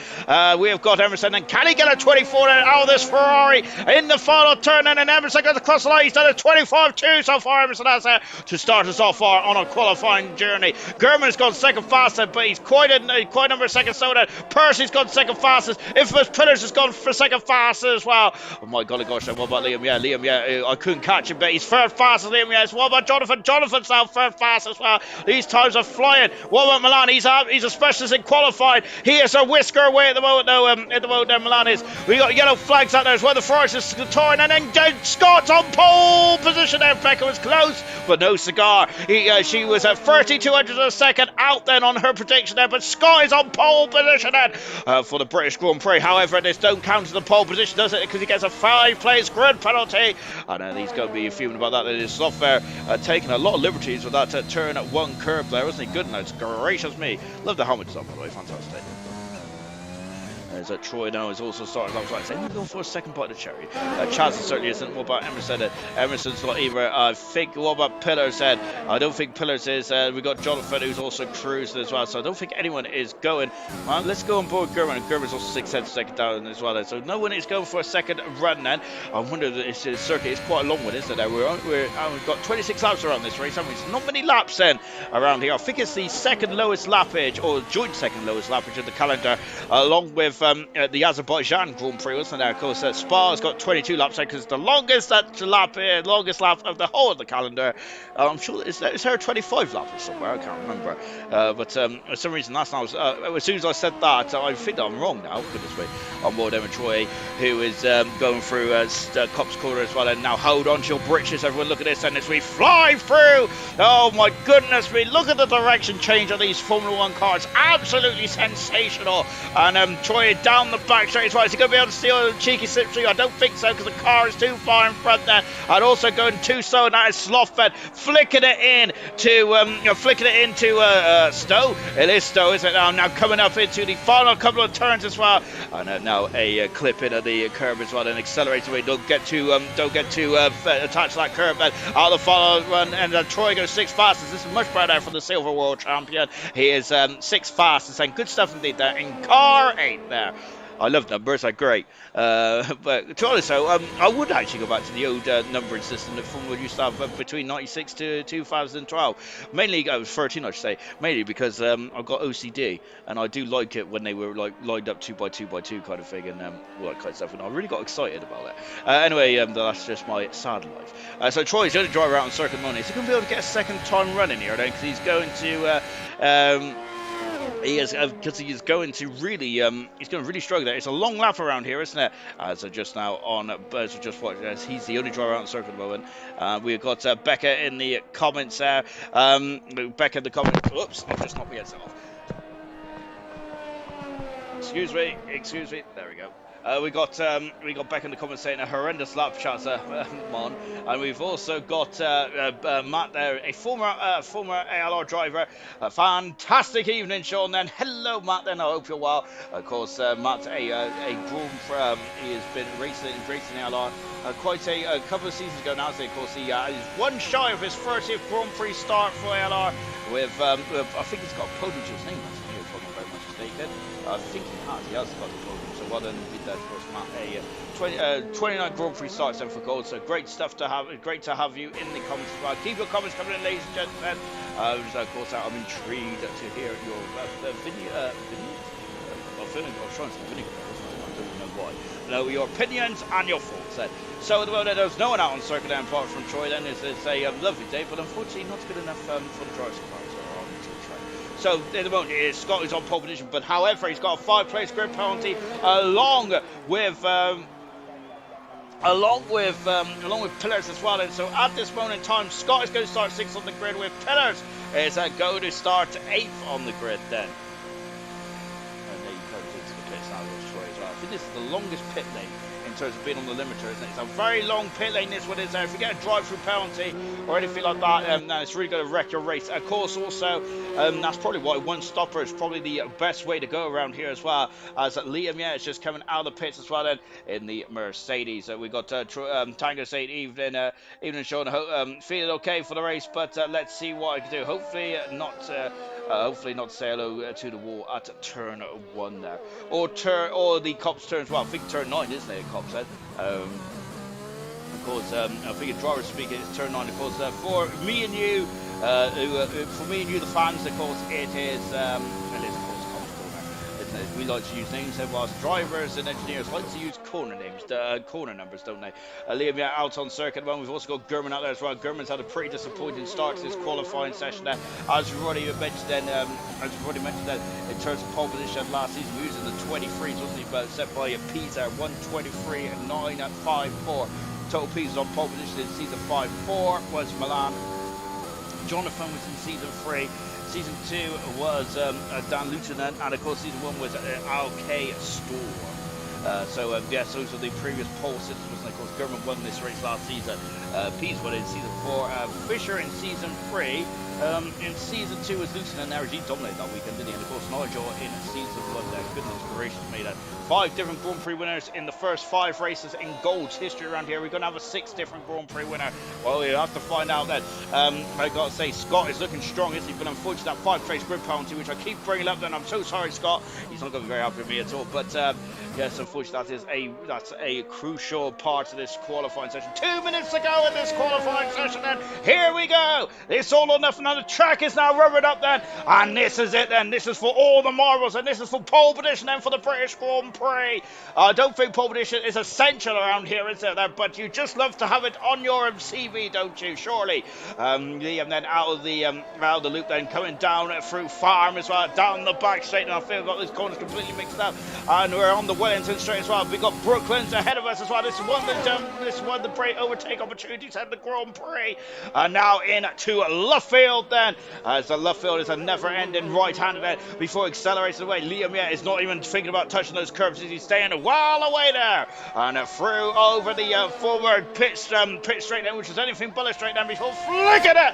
We have got Emerson, and can he get a 24 out of this Ferrari in the final turn? And then Emerson goes across the line. He's done a 25-2 so far. Emerson has to start us off on a qualifying journey. Gurman's gone second fastest, but he's quite a number of seconds so that Percy's gone second fastest. Infamous Pillars has gone for second fastest as well. Oh my golly gosh, what about Liam? Liam, I couldn't catch him, but he's third fastest. Liam, yes. What about Jonathan? Jonathan's now third fastest. as well. These times are flying. What about Milan? He's a specialist in qualified. He is a whisker away at the moment, though. At the moment, there Milan is. We got yellow flags out there as well. The Ferraris is torn, and then Scott's on pole position there. Becca was close, but no cigar. She was at 3200 a second out then on her prediction there, but Scott is on pole position then for the British Grand Prix. However, this don't count as the pole position, does it? Because he gets a 5-place grid penalty, and he's going to be fuming about that. It is Slothfair taking a lot of liberties with that turn at 1 curve there, wasn't he? Good night, gracious me. Love the helmets on, by the way, fantastic. As Troy now is also starting off right. Anyone going for a second bite of cherry? Chaz certainly isn't. What about Emerson? Emerson's not either. I think. What about Pillars? I don't think Pillars is. We got Jonathan who's also cruising as well. So I don't think anyone is going. Well, let's go on board German. German's also 6 cents second down as well. So no one is going for a second run then. I wonder if this circuit is quite a long one, isn't it? We've got 26 laps around this race, haven't we? So not many laps then around here. I think it's the second lowest lappage, or joint second lowest lappage of the calendar, along with the Azerbaijan Grand Prix, wasn't there? Of course, Spa's got 22 laps because the longest lap of the whole of the calendar. I'm sure is there a 25 lap or somewhere? I can't remember. But for some reason, last night as soon as I said that, I think I'm wrong now. Goodness me. On board Emma Troy, who is going through Copse Corner as well, and now hold on to your britches. Everyone, look at this, and as we fly through. Oh my goodness me! Look at the direction change on these Formula One cars. Absolutely sensational. And Troy down the back straight as well. Is he going to be able to steal a cheeky slipstream? I don't think so, because the car is too far in front there. And also going too slow, and that is Slothfed flicking it into Stowe. It is Stowe, isn't it? Now coming up into the final couple of turns as well. And now a clip in at the curve as well, and accelerates away. Don't get too attached to that curve. Then out the follow run, and Troy goes 6 fastest. This is much better for the Silver World Champion. He is 6 fastest, and good stuff indeed there in car 8 there. I love numbers, they're great. But to be honest though, I would actually go back to the old numbering system that Formula used to have between 96 to 2012. Mainly, I was 13 I should say, mainly because I've got OCD, and I do like it when they were like lined up 2 by 2 by 2 kind of thing, and all that kind of stuff, and I really got excited about it. Anyway, that's just my sad life. So Troy's going to drive around on circuit money. Is he going to be able to get a second time run in here then? Because he's going to... He is, because he's going to really struggle there. It's a long lap around here, isn't it? As just now on, as just watched, as he's the only driver out on the circuit at the moment. We've got Becca in the comments there. Becca in the comments. Oops, I just knocked my headset off. Excuse me. There we go. We got Beck in the comments saying a horrendous lap chance, Mon, and we've also got Matt there, a former ALR driver. A fantastic evening, Sean. Then hello, Matt. Then I hope you're well. Of course, Matt, a groom he has been racing ALR quite a couple of seasons ago now. So of course he is one shy of his 30th Grand Prix start for ALR. With I think he's got a podium to his name. If I'm not very much mistaken. I think he has got the podium. Well done indeed there, of course, Matt. 29 Grand Prix starts then for gold, so great stuff to have. Great to have you in the comments as well. Keep your comments coming in, ladies and gentlemen. Of course, I'm intrigued to hear your vinegar. I was trying to say vinegar, I don't know why. No, your opinions and your thoughts then. So at the moment, there's no one out on circuit then, apart from Troy. Then it's a lovely day, but unfortunately not good enough for the drivers' cars. So at the moment, Scott is on pole position, but however, he's got a 5-place grid penalty along with Pillars as well. And so at this moment in time, Scott is going to start 6th on the grid, with Pillars is going to start 8th on the grid then. And there you go, to the pits now, as well. I think this is the longest pit lane in terms of being on the limiter, isn't it? It's a very long pit lane, this one is there. If you get a drive-through penalty or anything like that, then it's really going to wreck your race. Of course, also, that's probably why one stopper is probably the best way to go around here as well. As Liam, is just coming out of the pits as well then in the Mercedes. We've got Tango saying, evening Sean, feeling okay for the race, but let's see what I can do. Hopefully not say hello to the wall at turn 1 there. Or the Copse turn as well. I think turn 9, isn't it? Copse said. Of course, I think a driver speaking it's turn 9. Of course, for me and you, the fans, of course, it is of course Copse corner. We like to use names, whilst drivers and engineers like to use corner names, corner numbers, don't they? Liam out on circuit at the moment. We've also got Gurman out there as well. Gurman's had a pretty disappointing start to this qualifying session there. As we've already mentioned then, in terms of pole position last season, we used the 23s, wasn't he? But set by Pisa, 123.954. Total P's on pole position in season 5. 4 was Milan. Jonathan was in season 3. Season 2 was Dan Lieutenant, and of course season 1 was LK Storm. Yes, those are the previous pole systems, and of course Gurman won this race last season. Pease won in season 4. Fisher in season 3. In season 2 was Lieutenant Energy, dominated that weekend, didn't he? And of course Nigel in season 1 there. Goodness gracious me, that 5 different Grand Prix winners in the first 5 races in Gold's history around here. We're going to have a 6th different Grand Prix winner. Well, we'll have to find out then. I've got to say, Scott is looking strong, isn't he? But unfortunately, that 5-place grid penalty, which I keep bringing up, then I'm so sorry, Scott. He's not going to be very happy with me at all. But yes, unfortunately, that's a crucial part of this qualifying session. 2 minutes to go in this qualifying session, then. Here we go. It's all or nothing. The track is now rubbered up then, and this is it then. This is for all the marbles, and this is for pole position then for the British Grand Prix. I don't think pole position is essential around here, is it? But you just love to have it on your CV, don't you? Surely. Liam then out of the loop, then coming down through Farm as well, down the back straight. And I feel I've got these corners completely mixed up, and we're on the Wellington straight as well. We've got Brooklands ahead of us as well. This is one the great overtake opportunities at the Grand Prix, and now into Luffield then, as the Luffield is a never-ending right-hander then before accelerating away. Liam is not even thinking about touching those curves, as he's staying well away there, and through over the forward pit straight then, which was anything but a straight down before flicking it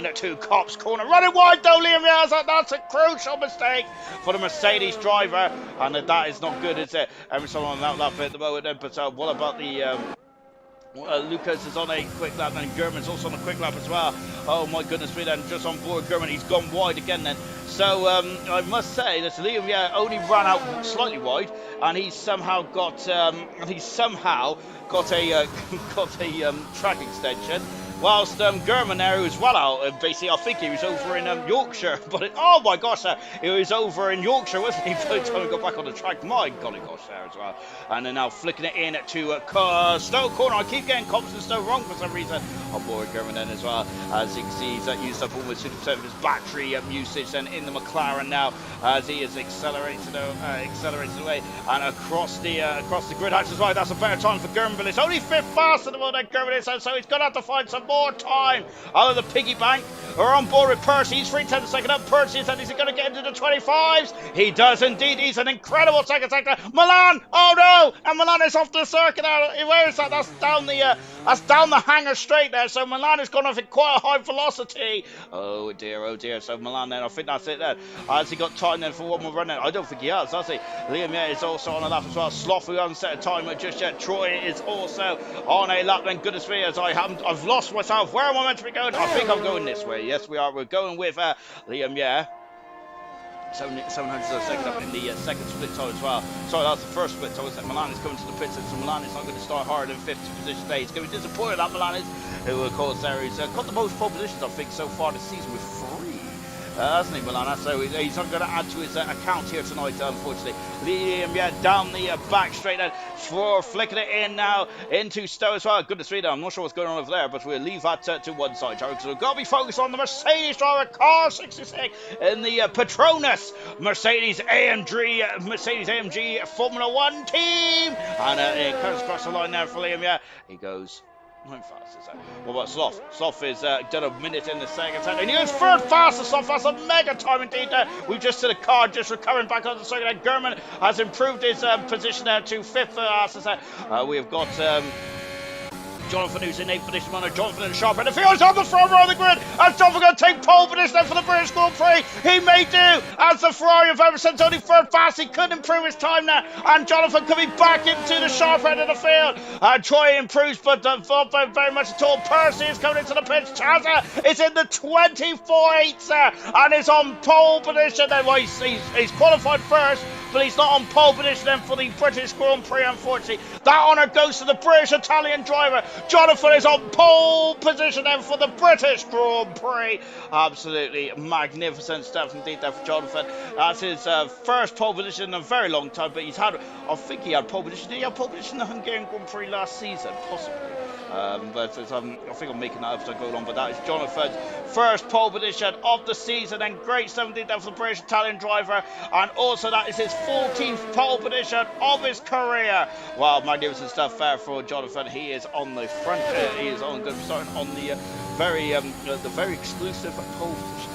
into Cop's corner, running wide though. Liam that's a crucial mistake for the Mercedes driver, and that is not good, is it? Everyone's on that lap at the moment then. But what about the Lucas is on a quick lap, and Gurman's also on a quick lap as well. Oh my goodness me, then just on board Gurman, he's gone wide again then. So I must say that Liam only ran out slightly wide, and he's somehow got a track extension. Whilst Gurman there, who was well out, basically, I think he was over in Yorkshire, but oh my gosh, he was over in Yorkshire, wasn't he, by the time he got back on the track? My golly gosh, there as well. And then now flicking it in to Stowe corner. I keep getting Cops and Stowe wrong for some reason. On board Gurman then as well, as you can see, he's used up almost 50% of his battery usage then in the McLaren now, as he is accelerated away and across the grid hatch as well. That's a better time for Gurman, but it's only 5th fast at the moment, Gurman is, so he's going to have to find some more time out of the piggy bank. We're on board with Percy. He's 3 tenths a second up. Percy is he going to get into the 25s? He does indeed. He's an incredible second sector. Milan, oh no, and Milan is off the circuit now. Where is that? That's down the hangar straight there. So Milan has gone off at quite a high velocity. Oh dear. So Milan then, I think that's it then. Has he got time then for one more run then? I don't think he has he? Liam is also on a lap as well. Sloth, who hasn't set a timer just yet. Troy is also on a lap then. Goodness me, as I've lost myself. Where am I meant to be going? I think I'm going this way. Yes, we are. We're going with Liam, 700 second up in the second split time as well. Sorry, that's the first split time. Milan is coming to the pits, so Milan is not going to start harder than 50th position today. He's going to be disappointed that Milan is, who of course there he's got the most pole positions I think so far this season with 3. Hasn't he, Milan? So he's not going to add to his account here tonight, unfortunately. Liam, down the back straight then, flicking it in now into Stowe as well. Goodness me, I'm not sure what's going on over there, but we'll leave that to one side, because we've got to be focused on the Mercedes driver, car 66 in the Petronas Mercedes AMG Formula 1 team. And it comes across the line there for Liam, He goes... How fast is that? What about Sloth? Sloth is done a minute in the second time. And he was 3rd fastest, Sloth. That's a mega time indeed. We've just seen a car just recovering back on the circuit. And Gurman has improved his position there to 5th fastest. We have got... Jonathan, who's in 8th position, Jonathan in the sharp end of the field, on the front row of the grid, and Jonathan going to take pole position then for the British Grand Prix. He may do, as the Ferrari of Emerson's only 3rd fast. He could improve his time now, and Jonathan could be back into the sharp end of the field. Troy improves, but not very much at all. Percy is coming into the pits. Chaza is in the 24.8s and is on pole position. Then he's qualified first. but he's not on pole position then for the British Grand Prix, unfortunately. That honour goes to the British-Italian driver. Jonathan is on pole position then for the British Grand Prix. Absolutely magnificent stuff indeed there for Jonathan. That's his first pole position in a very long time, but he's had, I think he had pole position. Did he have pole position in the Hungarian Grand Prix last season? Possibly. But I think I'm making that up as I go along. But that is Jonathan's first pole position of the season, and great stuff indeed there for the British Italian driver. And also that is his 14th pole position of his career. Wow, magnificent stuff there for Jonathan. He is on the front. He is on good starting on the very exclusive pole position.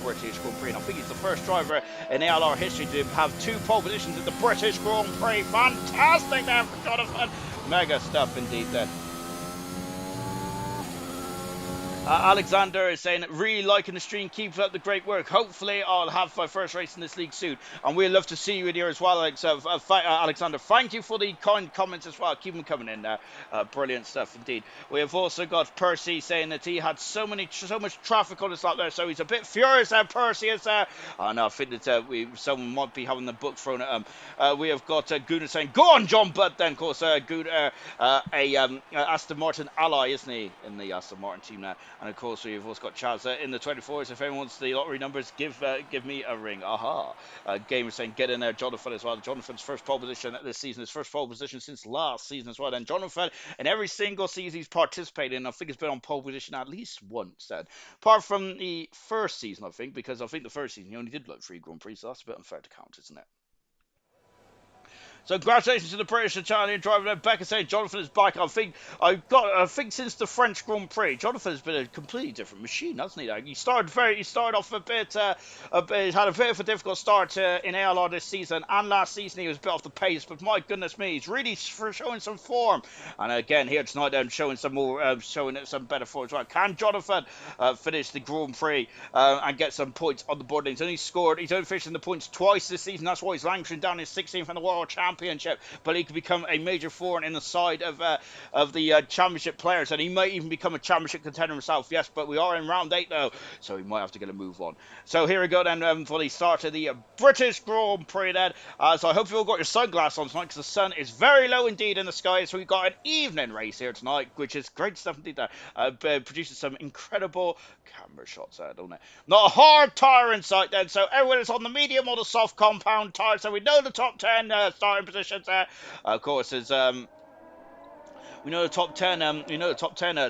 British Grand Prix, and I think he's the first driver in ALR history to have 2 pole positions in the British Grand Prix. Fantastic there for Jonathan. Mega stuff indeed then. Alexander is saying, really liking the stream, keep up the great work. Hopefully I'll have my first race in this league soon, and we'd love to see you in here as well, Alexander. Thank you for the kind comments as well. Keep them coming in there. Brilliant stuff indeed. We have also got Percy saying that he had so much traffic on his lap there, so he's a bit furious there. Percy is there. I think that someone might be having the book thrown at him. We have got Gunnar saying, go on John, but then of course Gunnar, Aston Martin ally, isn't he, in the Aston Martin team now. And of course, we've also got Chaz in the 24s. If anyone wants the lottery numbers, give me a ring. Aha. Gamer saying, get in there, Jonathan as well. Jonathan's first pole position this season, his first pole position since last season as well. And Jonathan, in every single season he's participated in, I think he's been on pole position at least once then. Apart from the first season, I think, because I think the first season he only did like 3 Grand Prix, so that's a bit unfair to count, isn't it? So congratulations to the British Italian driver. Becca saying Jonathan is back. I think since the French Grand Prix, Jonathan has been a completely different machine, hasn't he? He started off a bit. He's had a bit of a difficult start in ALR this season, and last season he was a bit off the pace. But my goodness me, he's really showing some form. And again here tonight, showing some better form as well. Can Jonathan finish the Grand Prix and get some points on the board? He's only finished in the points twice this season. That's why he's languishing down in 16th in the World Championship, but he could become a major thorn in the side of the championship players, and he might even become a championship contender himself. Yes, but we are in round 8 though, so he might have to get a move on. So here we go then for the start of the British Grand Prix then. So I hope you all got your sunglasses on tonight, because the sun is very low indeed in the sky. So we've got an evening race here tonight, which is great stuff indeed there. Produces some incredible camera shots there, don't it? Not a hard tyre in sight then, so everyone is on the medium or the soft compound tyre, so we know the top 10 starting positions there. Of course, is we know the top 10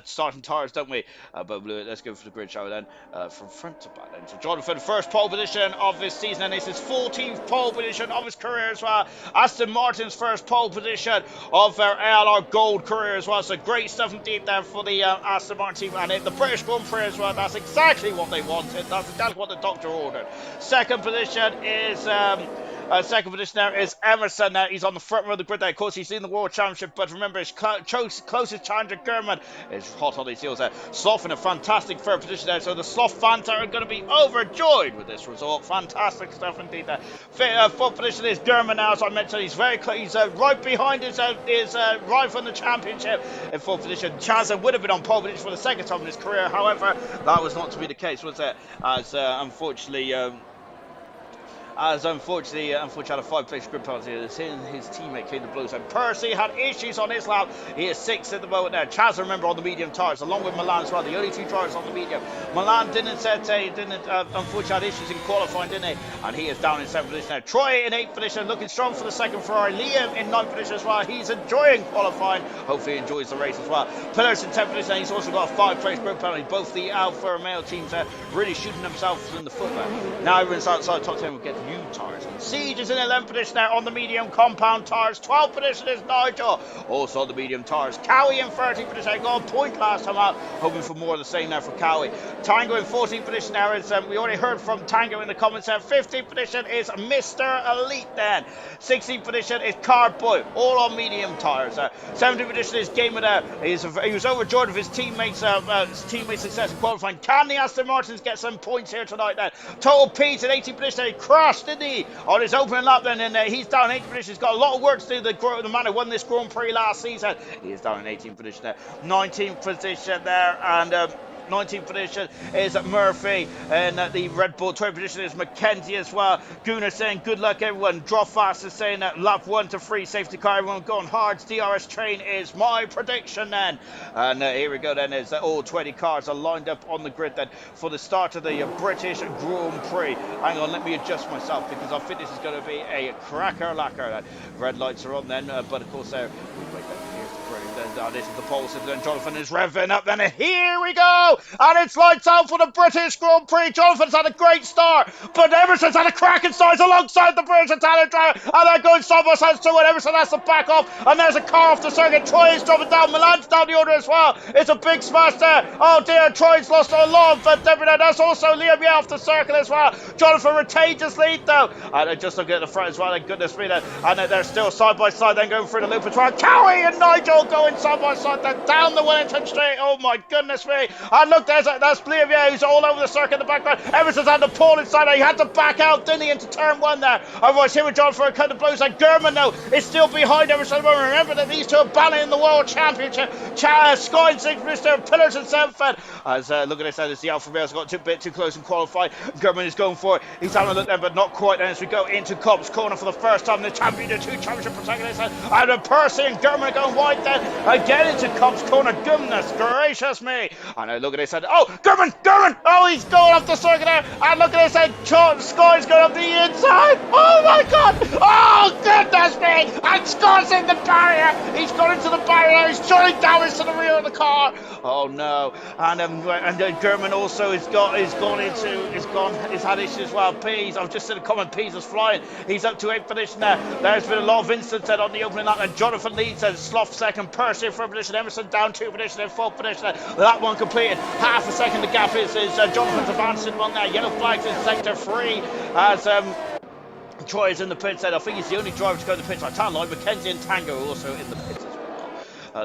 starting tyres, don't we? But let's go for the grid, shall we then? From front to back then. So Jonathan, first pole position of this season, and it's his 14th pole position of his career as well. Aston Martin's first pole position of their ALR Gold career as well. So great stuff indeed there for the Aston Martin team, and the British Grand Prix as well. That's exactly what they wanted. That's what the doctor ordered. Second position is Emerson. He's on the front row of the grid there. Of course, he's in the World Championship, but remember, his closest challenger, German, is hot on his heels there. Sloth in a fantastic third position there. So the Sloth fans are going to be overjoyed with this result. Fantastic stuff indeed there. Fourth position is German now, as I mentioned. He's very close. He's right behind his rival in the championship. In fourth position, Chazza would have been on pole position for the second time in his career. However, that was not to be the case, was it? As unfortunately, had a 5-place grid penalty. His teammate came to blows, and Percy had issues on his lap. He is 6th at the moment there. Chaz, remember, on the medium tyres, along with Milan as well. The only 2 drivers on the medium. Milan unfortunately had issues in qualifying, didn't he? And he is down in 7th position now. Troy in 8th position, looking strong for the second Ferrari. Liam in 9th position as well. He's enjoying qualifying. Hopefully he enjoys the race as well. Pillars in 10th position. He's also got a 5-place grid penalty. Both the Alfa Romeo teams are really shooting themselves in the foot there. Now everyone's outside top 10 will get new tyres. Siege is in 11th position there on the medium compound tyres. 12th position is Nigel, also on the medium tyres. Cowie in 13th position, got a point last time out. Hoping for more of the same there for Cowie. Tango in 14th position there is, we already heard from Tango in the comments there. 15th position is Mr. Elite then. 16th position is Cardboy, all on medium tyres. 17th position is Gamer there. He was overjoyed with his teammates' success in qualifying. Can the Aston Martins get some points here tonight then? Total Pete in 18th position. He crashed, didn't he? On his opening lap then, and he's down in 8th position. He's got a lot of work to do. The man who won this Grand Prix last season, he is down in 18th position there. 19th position there, and 19th position is Murphy, and the Red Bull 20th position is Mackenzie as well. Gunnar saying good luck everyone. Drop fast is saying that lap 1 to 3 safety car, everyone going hard. DRS train is my prediction then. And here we go then, as all 20 cars are lined up on the grid then for the start of the British Grand Prix. Hang on, let me adjust myself because I think this is going to be a cracker lacquer. Red lights are on then, but of course there. This is the pole sitter, then Jonathan is revving up, then here we go, and it's lights out for the British Grand Prix. Jonathan's had a great start, but Emerson's had a cracking start alongside the British Italian driver, and they're going side by side too, and Emerson has to back off, and there's a car off the circuit. Troy is dropping down, Milan's down the order as well. It's a big smash there. Oh dear, Troy's lost a lot, but that's also Liam off the circle as well. Jonathan retains his lead though, and just looking at the front as well, and goodness me, and they're still side by side, then going through the loop as well. Cowie and Nigel going side by side, then down the Wellington Straight. Oh my goodness me, and look, that's Liam who's all over the circuit in the background. Emerson's had the pole inside there. He had to back out, didn't he, into turn 1 there. Otherwise here with John for a cut of blows, and German though is still behind Emerson. Remember that these two are battling the World Championship. Sky and 6th, Mr. Pillars and 7th. As look at this, as the Alfa Romeo's got a bit too close and qualified. German is going for it. He's having a look there, but not quite. And as we go into Cobb's corner for the first time, the 2 championship protagonist, and Percy and German are going wide then again into Cobb's corner. Goodness gracious me. And look at this, oh, German, oh, he's going off the circuit there, and look at this, Sky's going up the inside. Oh my god, oh goodness me, and Sky's in the barrier. He's gone into the barrier, he's showing damage to the rear of the car. Oh no, and German also has had issues as well. Pease, I've just seen a comment, Pease is flying. He's up to 8th position there. There's been a lot of incidents on the opening lap, and Jonathan leads, and Slough second, Percy in 3rd position, Emerson down 2 position, in 4th position. That one completed half a second. The gap is Jonathan's advancing one there. Yellow flags in sector 3 as Troy is in the pits. I think he's the only driver to go to the pits. I can't lie. Mackenzie and Tango are also in the pits as well.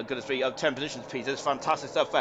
Goodness me, 10 positions, Pease is fantastic stuff.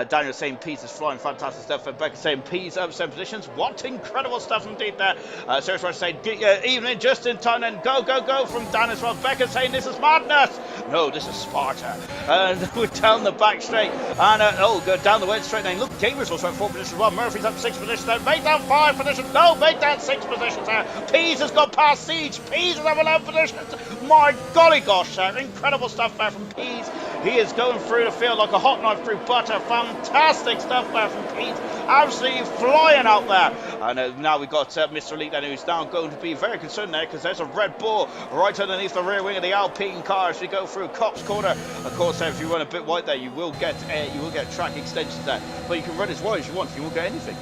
Daniel saying Pease is flying, fantastic stuff. Becca saying Pease up 7 positions. What incredible stuff indeed there. Sarah Ross saying evening just in time, and go from Dan as well. Becca saying this is madness. No, this is Sparta. And we're down the back straight, and go down the west straight. Then look, Gamers also at 4 positions as well. Murphy's up 6 positions there. Make down 5 positions. No, make down 6 positions there. Pease has got past Siege. Pease is up 11 positions. My golly gosh, incredible stuff there from Pease. He is going through the field like a hot knife through butter. Fantastic stuff there from Pete. Absolutely flying out there. And now we've got Mr. Elite then, who's now going to be very concerned there, because there's a Red Bull right underneath the rear wing of the Alpine car as we go through Cop's corner. Of course, if you run a bit wide there, you will get track extensions there. But you can run as wide as you want. You won't get anything.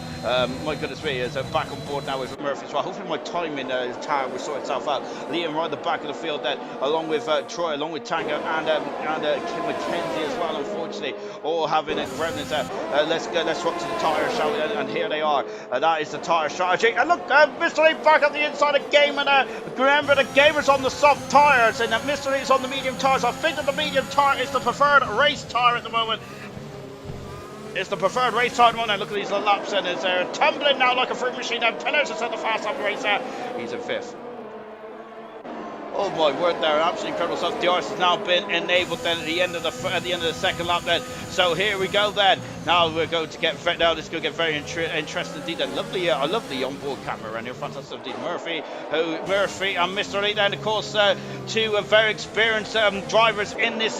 My goodness me, is back on board now with Murphy as well. Hopefully my timing tower will sort itself out. Liam right at the back of the field then, along with Troy, along with Tango and Mackenzie as well, unfortunately, all having a remnant there. Let's swap to the tyre, shall we? And here they are. That is the tyre strategy. And look, Mr. Lee back up the inside of Game, and remember the Gamer's on the soft tyres, and Mr. Lee's on the medium tyres. I think that the medium tyre is the preferred race tyre at the moment. It's the preferred race tyre at the moment. Look at these laps, and it's tumbling now like a fruit machine. And Pillars is at the fast lap race there. He's in 5th. Oh my word, there, absolutely incredible stuff. DRS has now been enabled then at the end of the second lap then. So here we go then. Now we're going to get this is going to get very interesting indeed. And I love the onboard camera around here. Fantastic indeed. Murphy and Mr. Lee then, of course, two very experienced drivers in this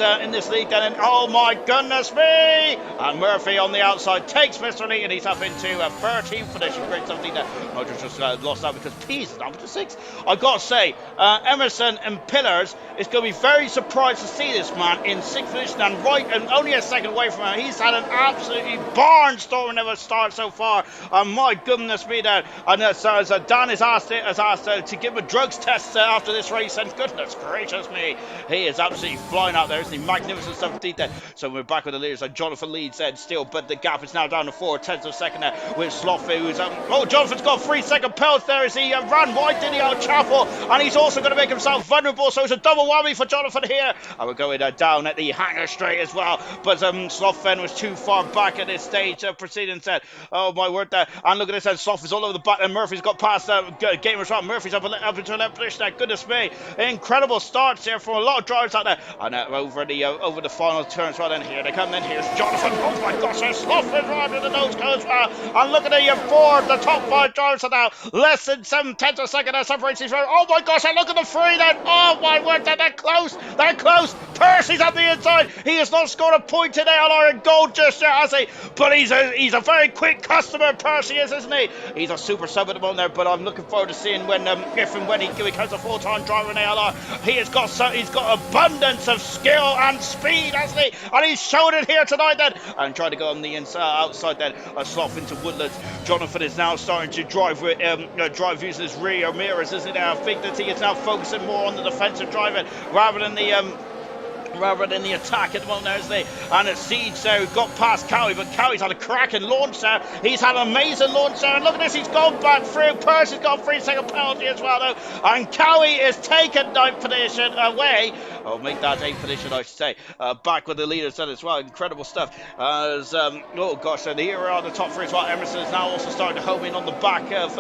league then. And oh my goodness me! And Murphy on the outside takes Mr. Lee, and he's up into 13th position. Great stuff indeed there. I just lost that because Pease is down to 6. I've got to say, Emerson and Pillars is going to be very surprised to see this man in 6th position and only a second away from him. He's had an absolutely barnstorming of a start so far. And my goodness me, there. And Dan has asked to give him a drugs test after this race. And goodness gracious me, he is absolutely flying out there. Isn't he? Magnificent stuff indeed there. So we're back with the leaders. Jonathan leads still, but the gap is now down to 4/10 of a second there with Sloffy, who's Jonathan's got 3-second penalty there as he ran wide, did he, out Chapel, and he's also going to make himself vulnerable, so it's a double whammy for Jonathan here. And we're going down at the hangar straight as well, but Slothfen was too far back. back at this stage of proceedings. Oh my word there. And look at this, and Sloth is all over the back, and Murphy's got past Gamers Rock. Murphy's up into a left position there. Goodness me. Incredible starts here from a lot of drivers out there. And over the final turn as well. Then here they come. Then here's Jonathan. Oh my gosh, there's Sloth is right in the nose goes well. And look at the top 5 drivers are now less than 7/10 of a second. That separates these. Oh my gosh, and look at the free then. Oh my word, they're close. They're close. Percy's on the inside. He has not scored a point in ALR in gold just yet, has he? But he's a very quick customer, Percy is, isn't he? He's a super sub at the moment there, but I'm looking forward to seeing when if and when he becomes a full-time driver in ALR. He's got abundance of skill and speed, hasn't he? And he's shown it here tonight then. And trying to go on the inside, outside then, a Sloth into Woodlands. Jonathan is now starting to drive with drive using his rear mirrors, isn't he? I think that he is now focusing more on the defensive driving rather than the attack at the moment there, isn't he? And at Siege there, who got past Cowie, but Cowie's had a cracking launch there. He's had an amazing launch there, and look at this, he's gone back through. Percy's got a 3-second penalty as well, though, and Cowie is taking 9th position away. Oh, make that 8th position, I should say. Back with the leaders then as well. Incredible stuff. Oh gosh, so here we are on the top 3 as well. Emerson is now also starting to home in on the back of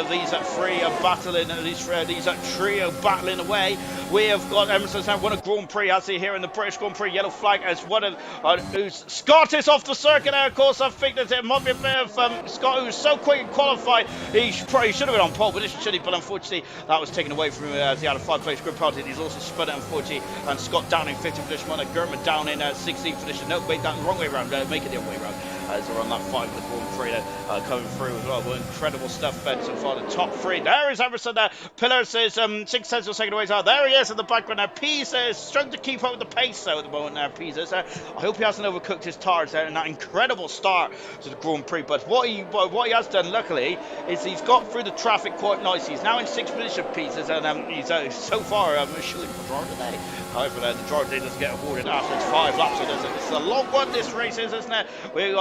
these three battling, these trio battling away. We have got Emerson's now won a Grand Prix, as he here in the British Grand Prix yellow flag as one of who's Scott is off the circuit there. Of course, I think that it might be a bit of Scott, who was so quick and qualified. He probably should have been on pole position, should he? But unfortunately, that was taken away from him as he had a 5-place grid penalty. He's also spun it, unfortunately, and Scott down in 15th position, German down in 16th position. No, wait, that the wrong way around. Make it the other way around. As they're on that 5 with Grand Prix coming through as well. Well, incredible stuff so far. The top 3. There is Emerson there. Pillars is 6 tenths of a second away. There he is in the background now. Pisa is struggling to keep up with the pace though at the moment now. Pisa is there. I hope he hasn't overcooked his tires there in that incredible start to the Grand Prix. But what he has done, luckily, is he's got through the traffic quite nicely. He's now in 6th position, Pisa, and he's so far shooting for driver today. However, the driver today doesn't get awarded after it's 5 laps. So this is a long one. This race is, isn't it? We're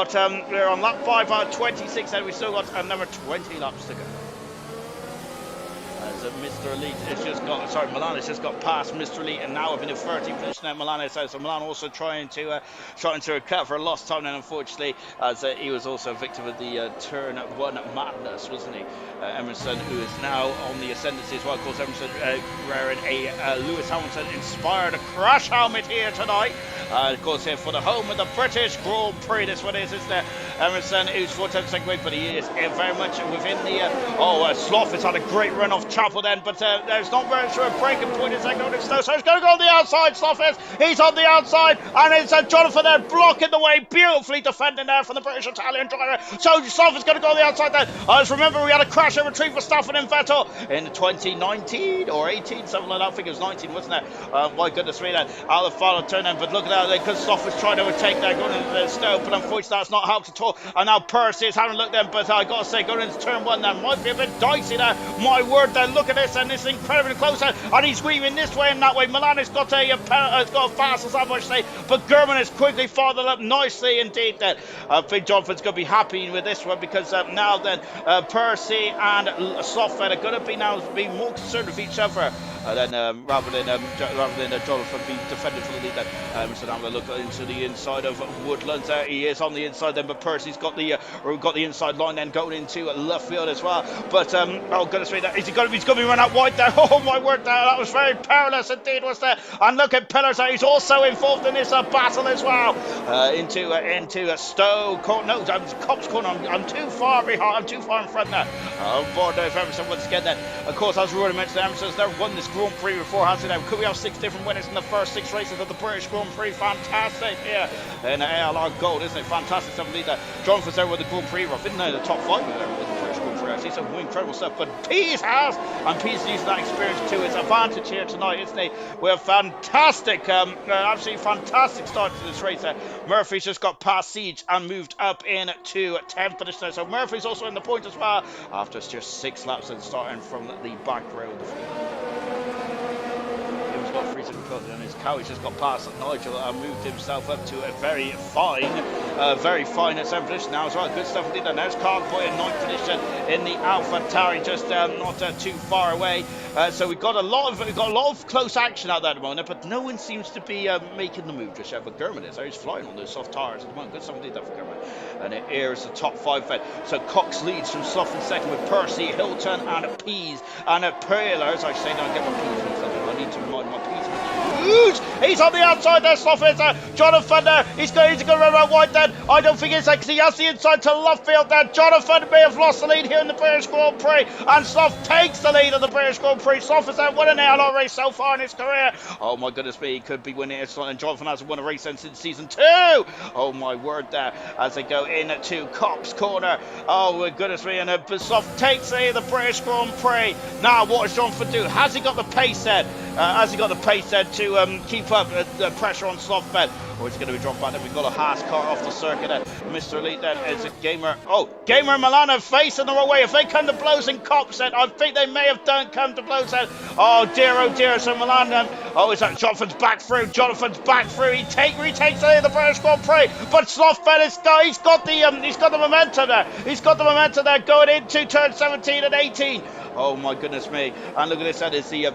on lap 5 out of 26, and we've still got another 20 laps to go. As Mr. Elite Milan has just got past Mr. Elite, and now in the 13th position at Milan. So Milan also trying to recover a lost time, and unfortunately, as he was also a victim of the turn 1 madness, wasn't he? Emerson, who is now on the ascendancy as well. Of course, Emerson wearing a Lewis Hamilton inspired crash helmet here tonight. Of course, here for the home of the British Grand Prix. This one is there. Emerson, who's 4/10 second away, but he is very much within the. Sloth has had a great run off Chapel then, but there's not very much of a breaking point. It's going to snow, so it's going to go on the outside. Sloth is. He's on the outside, and it's Jonathan there blocking the way, beautifully defending there from the British Italian driver. So Sloth is going to go on the outside there. Just remember, we had a crash and retrieve for Verstappen and Vettel in 2019 or 18, something like that. I think it was 19, wasn't it? My goodness me, then out of the final turn then. But look at that, because Sloth was trying to overtake there, going into the snow, but unfortunately that's not helped at all. And now Percy is having a look then, but I got to say, going into turn 1 there might be a bit dicey there. My word, then look at this, and this is incredibly close, and he's weaving this way and that way. Milan has got a fast as I must say, but German is quickly followed up nicely indeed. Then I think Jonathan's going to be happy with this one, because now then Percy and Sloth are going to be more concerned with each other. Rather than Jonathan being defended for the lead, then so now we look into the inside of Woodlands. He is on the inside then, but Percy's got the inside line then going into left field as well. But oh goodness me, he's going to be run out wide there. Oh my word, that was very perilous indeed, was there? And look at Pillars, he's also involved in this battle as well. Into Stowe corner. No, Cops corner. I'm too far behind. I'm too far in front now. Oh boy, there's Emerson once again then. Of course, as we already mentioned, Emerson's never won this Grand Prix before, has he now? Could we have 6 different winners in the first 6 races of the British Grand Prix? Fantastic here in ALR Gold, isn't it? Fantastic stuff indeed. Jonathan's there with the Grand Prix, didn't know the top 5 with the British Grand Prix, actually. So incredible stuff. But Pease has, and Pease is using that experience to his advantage here tonight, isn't he? We have fantastic, absolutely fantastic start to this race. Murphy's just got past Siege and moved up into 10th position. So Murphy's also in the point as well after just 6 laps and starting from the back row of the field. got freezing cold, and his Cowie's just got past Nigel and moved himself up to a very fine 7th position now as well. Good stuff indeed. And there's Carboy in 9th position in the Alpha Tari, just not too far away. So we've got a lot of close action out there at the moment, but no one seems to be making the move just yet. But German is there. He's flying on those soft tires at the moment. Good stuff indeed that for German. And here is the top 5 fed. So Cox leads from Slough in second with Percy, Hilton, and Pease. And Paylors, I say, don't get my Pease mixed up. I need to remind my Pease. He's on the outside there, Slough is there. Jonathan there, he's going to run around wide then. I don't think it's because he has the inside to left field there. Jonathan may have lost the lead here in the British Grand Prix, and Slough takes the lead of the British Grand Prix. Slough has won an ALR race so far in his career. Oh my goodness me, he could be winning it. And Jonathan hasn't won a race since season 2. Oh my word there, as they go into Cox corner. Oh my goodness me, and Slough takes the British Grand Prix. Now what does Jonathan do? Has he got the pace then? Has he got the pace then to keep up the pressure on Slough bed? Or is it going to be dropped back? Then we've got a Haas car off the circuit. Mr. Elite then is a Gamer. Oh, Gamer and Milano facing the wrong way. If they come to blows in Cox then, I think they may have come to blows then. Oh dear. So Milan then. Oh, is that Jonathan's back through? He retakes the British Grand Prix. But Slough bed he's got the momentum there. He's got the momentum there going into turn 17 and 18. Oh my goodness me. And look at this, that is the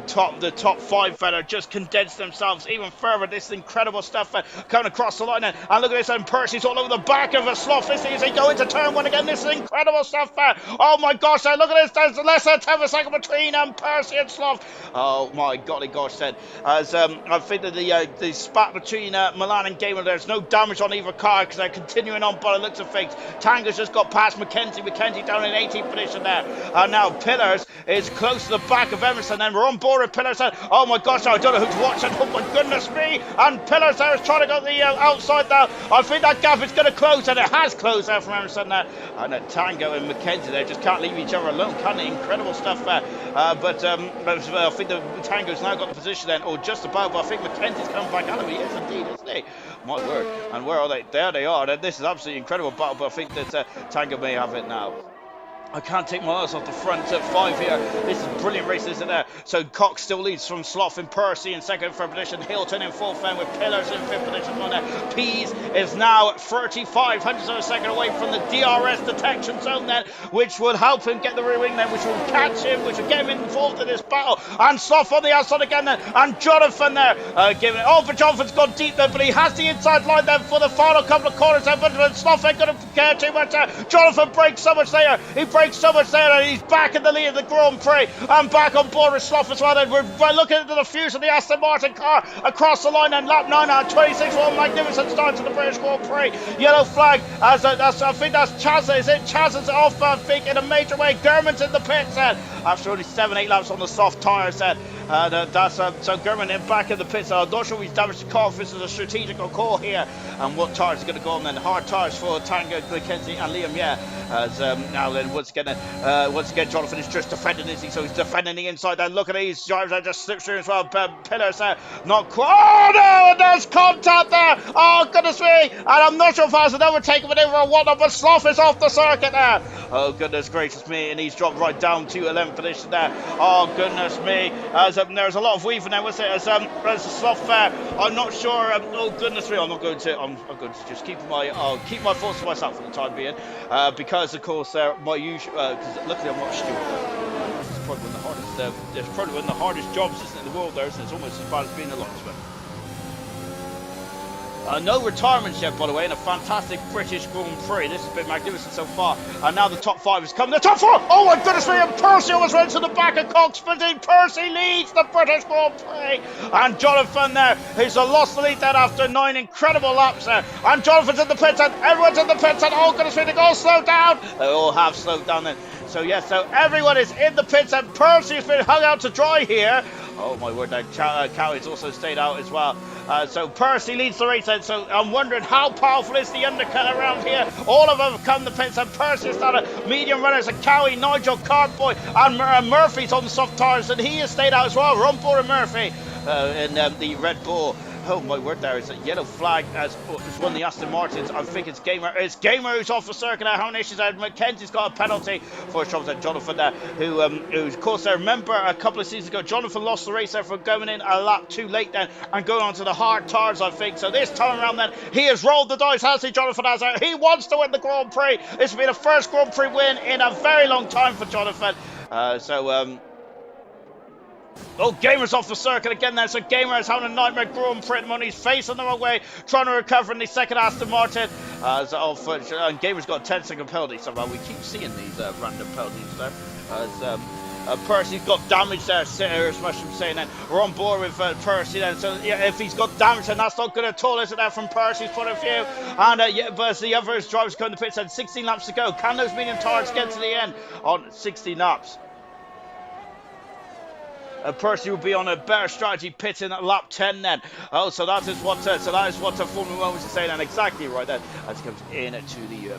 top 5 fella just condensed themselves even further. This is incredible stuff coming across the line. And look at this, and Percy's all over the back of a Slough. This is they go into turn 1 again. This is incredible stuff there. Oh my gosh, look at this, there's less than 10 seconds between Percy and Slough. Oh my golly gosh then. As I think that the spat between Milan and Gamer, there's no damage on either car because they're continuing on by the looks of things. Tango's just got past Mackenzie down in 18th position there. And now Pillars is close to the back of Emerson, then we're on board with Pillars. Oh my gosh, I don't know who's watching. Oh my goodness me. And Pillars there is trying to go the outside now. I think that gap is going to close, and it has closed there from Emerson there. And Tango and Mackenzie there just can't leave each other alone, can they? Incredible stuff there. But I think the Tango's now got the position then, or just about, but I think Mackenzie's coming back out of it. He is indeed, isn't he? My word. And where are they? There they are. This is absolutely incredible battle, but I think that Tango may have it now. I can't take my eyes off the front 5 here. This is a brilliant race, isn't there? So Cox still leads from Slough and Percy in second and third position. Hilton in fourth then with Pillars in fifth position. Pease is now 35 hundredths of a second away from the DRS detection zone then, which will help him get the rear wing then, which will catch him, which will get him involved in this battle. And Slough on the outside again then, and Jonathan there giving it. Oh, but Jonathan's gone deep there, but he has the inside line then for the final couple of corners then, but Slough ain't going to care too much there. Jonathan breaks so much there. He breaks so much there, and he's back in the lead of the Grand Prix and back on board with Slough as well. And we're looking into the fuse of the Aston Martin car across the line, and lap 9 out 26. Well, magnificent start to the British Grand Prix. Yellow flag as I think that's Chaz. Is it? Chaz is off, I think, in a major way. German's in the pits then after only 7-8 laps on the soft tyres then. That's so German in back in the pits. I'm not sure if he's damaged the car. If this is a strategical call here, and what tyres are going to go on then? Hard tyres for Tango, Mackenzie, and Liam. Yeah, as now then once again, Jonathan is just defending, is he? So he's defending the inside. Then look at these drivers that just slip through as well. Pillars there, not quite. Oh no, and there's contact there. Oh goodness me! And I'm not sure if I was an overtaking maneuver or whatnot, but Slough is off the circuit there. Oh goodness gracious me, and he's dropped right down to 11th position there. Oh goodness me, as there's a lot of weaving there, was it? As a Slough there, I'm not sure. Oh goodness me, I'm going to just keep my thoughts to myself for the time being, because of course my usual. Because luckily I'm not stupid. It's probably one of the hardest. It's probably one of the hardest jobs in the world. There, so it's almost as bad as being a locksmith. No retirements yet, by the way, in a fantastic British Grand Prix. This has been magnificent so far. And now the top 5 is coming. The top 4! Oh my goodness me! And Percy almost runs to the back of Cox. Percy leads the British Grand Prix. And Jonathan there, who's lost the lead there after 9 incredible laps there. And Jonathan's in the pits, and everyone's in the pits, and oh goodness me, they all slow down. They all have slowed down then. So yes, so everyone is in the pits, and Percy's been hung out to dry here. Oh my word, that Cowie's also stayed out as well. So Percy leads the race then, so I'm wondering how powerful is the undercut around here. All of them have come to pits, and Percy has started medium runners, and Cowie, Nigel, Cardboy, and Murphy's on the soft tyres, and he has stayed out as well. We're on board with Murphy in the Red Bull. oh my word, there is a yellow flag as one of the Aston Martins. I think it's Gamer. It's Gamer who's off the circuit now. How many issues out? Mackenzie's got a penalty for his troubles at Jonathan there, who of course, I remember a couple of seasons ago, Jonathan lost the race there for going in a lap too late then and going on to the hard tires, I think. So this time around then, he has rolled the dice, has he, Jonathan Hazard? He wants to win the Grand Prix. This will be the first Grand Prix win in a very long time for Jonathan. Oh, Gamer's off the circuit again there. So Gamer is having a nightmare Grand Prix when he's facing the wrong way, trying to recover in the second Aston Martin. And Gamer's got a 10-second penalty. So we keep seeing these random penalties there. Percy's got damage there, as much as saying that we're on board with Percy then. So yeah, if he's got damage, then that's not good at all, is it, there, from Percy's point of view? And yeah, but the other drivers going to pits and 16 laps to go. Can those medium tires get to the end on 60 laps? Percy will be on a better strategy pitting at lap 10 then. Oh, so that is what Formula 1 was saying, and exactly right then as he comes in to the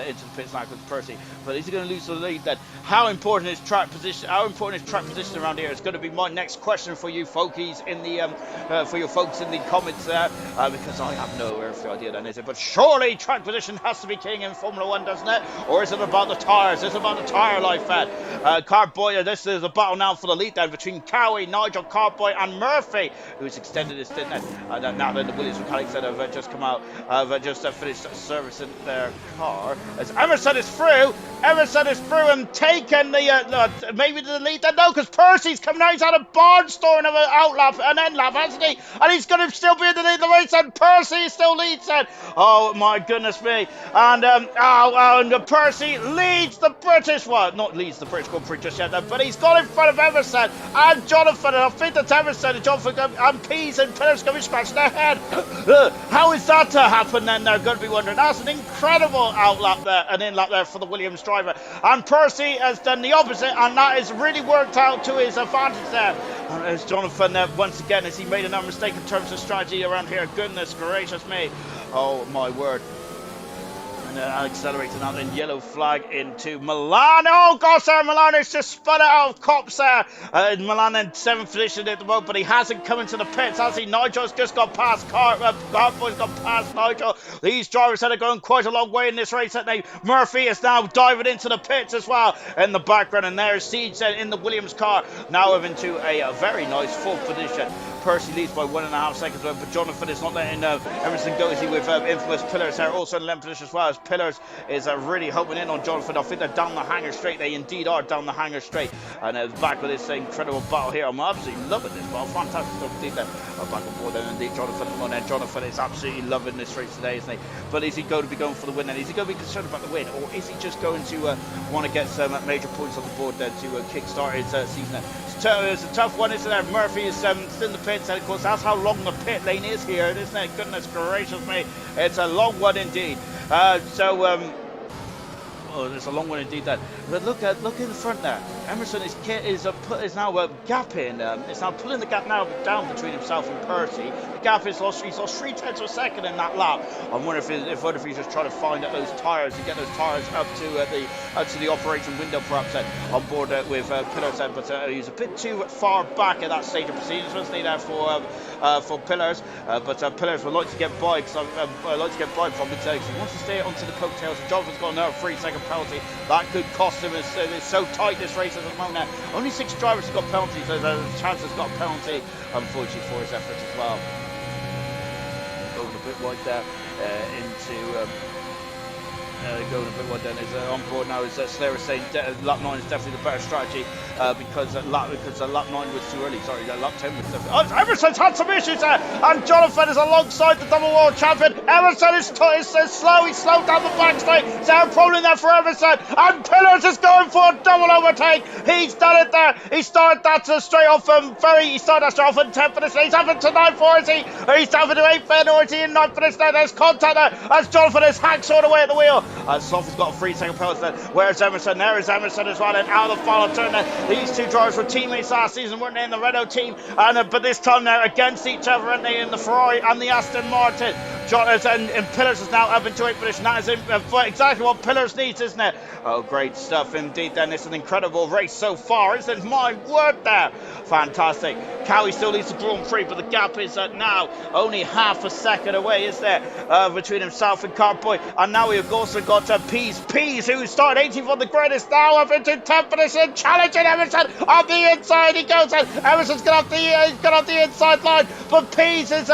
into the pits now with Percy. But is he going to lose the lead then? How important is track position? How important is track position around here? It's going to be my next question for you folkies in the for your folks in the comments there, because I have no earthly idea then, is it? But surely track position has to be king in Formula 1, doesn't it? Or is it about the tires? Is it about the tire life then? Carboy, this is a battle now for the lead then between Cowie, Nigel Carboy and Murphy, who's extended his stint then. Now then the Williams mechanics that have just come out, have just finished servicing their car. As Emerson is through, and taken the maybe the lead then. No, because Percy's coming out. He's had a barnstorming of an end lap, hasn't he? And he's going to still be in the lead of the race, and Percy still leads then. Oh my goodness me! And Percy leads the British, well, not leads the British Grand Prix just yet, but he's got in front of Emerson and Jonathan, and I think that's Emerson and Jonathan and Pease and Pillars going to be scratching their head. How is that to happen then? They're going to be wondering. That's an incredible outlap there, an in lap there for the Williams driver. And Percy has done the opposite, and that has really worked out to his advantage there. And there's Jonathan there once again, as he made another mistake in terms of strategy around here. Goodness gracious me. Oh my word. Accelerating out in yellow flag into Milan. Oh gosh, there Milan has just spun it out of cops there. Milan in 7th position at the moment, but he hasn't come into the pits, has he? Nigel's just got past Carboy's got past Nigel. These drivers that are going quite a long way in this race, haven't they? Murphy is now diving into the pits as well in the background, and there's Siege in the Williams car, now into a very nice 4th position. Percy leads by 1.5 seconds, but Jonathan is not letting everything go, is he, with infamous Pillars there also in 11th position as well, as Pillars is really homing in on Jonathan. I think they're down the hanger straight. They indeed are down the hanger straight, and back with this incredible battle here. I'm absolutely loving this battle. Fantastic stuff indeed there. Back on board then indeed Jonathan on there. Jonathan is absolutely loving this race today, isn't he? But is he going to be going for the win then? Is he going to be concerned about the win, or is he just going to want to get some major points on the board then to kick-start his season then? It's a tough one, isn't there? Murphy is still in the pits, and of course that's how long the pit lane is here, isn't it? Goodness gracious me, it's a long one indeed. Oh, there's a long one indeed then. But look in the front there. Emerson is now gapping. Is now pulling the gap now down between himself and Percy. The gap is lost. He's lost 3/10 of a second in that lap. I wonder if he's just trying to find out those tires to get those tires up to the operating window perhaps on board with Pillars. But he's a bit too far back at that stage of proceedings, wasn't he, there for Pillars? But Pillars would like to get by from it. He wants to stay onto the coattails. Jonathan's got another 3-second penalty. That could cost him. It's so tight this race at the moment now. Only 6 drivers have got penalties, so there's a chance he's got a penalty, unfortunately, for his efforts as well. Going a bit wide there going a bit wide then. Is on board now. Is Slayer saying lap 9 is definitely the better strategy because lap 9 was too early. Sorry, lap 10 was definitely. Oh, Emerson's had some issues there, and Jonathan is alongside the double world champion. Emerson is slow. He's slowed down the backstay. Is there a problem there for Emerson? And Pillars is going for a double overtake. He's done it there. He started that straight off in 10th finish. He's having to 9th for is he? He's having to 8th then, or is he in 9th finish there? There's contact there as Jonathan is hacksawed away at the wheel. Sloth has got a 3-second penalty then. Where's Emerson? There is Emerson as well, and out of the final turn there. These two drivers were teammates last season, weren't they, in the Renault team? And but this time they're against each other, aren't they, in the Ferrari and the Aston Martin. Jonathan and Pillars is now up into 8th position. That is exactly what Pillars needs, isn't it? Oh, great stuff indeed then. It's an incredible race so far, isn't it? My word there. Fantastic. Cowie still leads the Grand Prix, but the gap is now only half a second away, is there, between himself and Carboy. And now we've also got Pease, who started 18th on the grid, is now up into 10th position, challenging Emerson on the inside. He goes in. Emerson's got off the inside line, but Pease is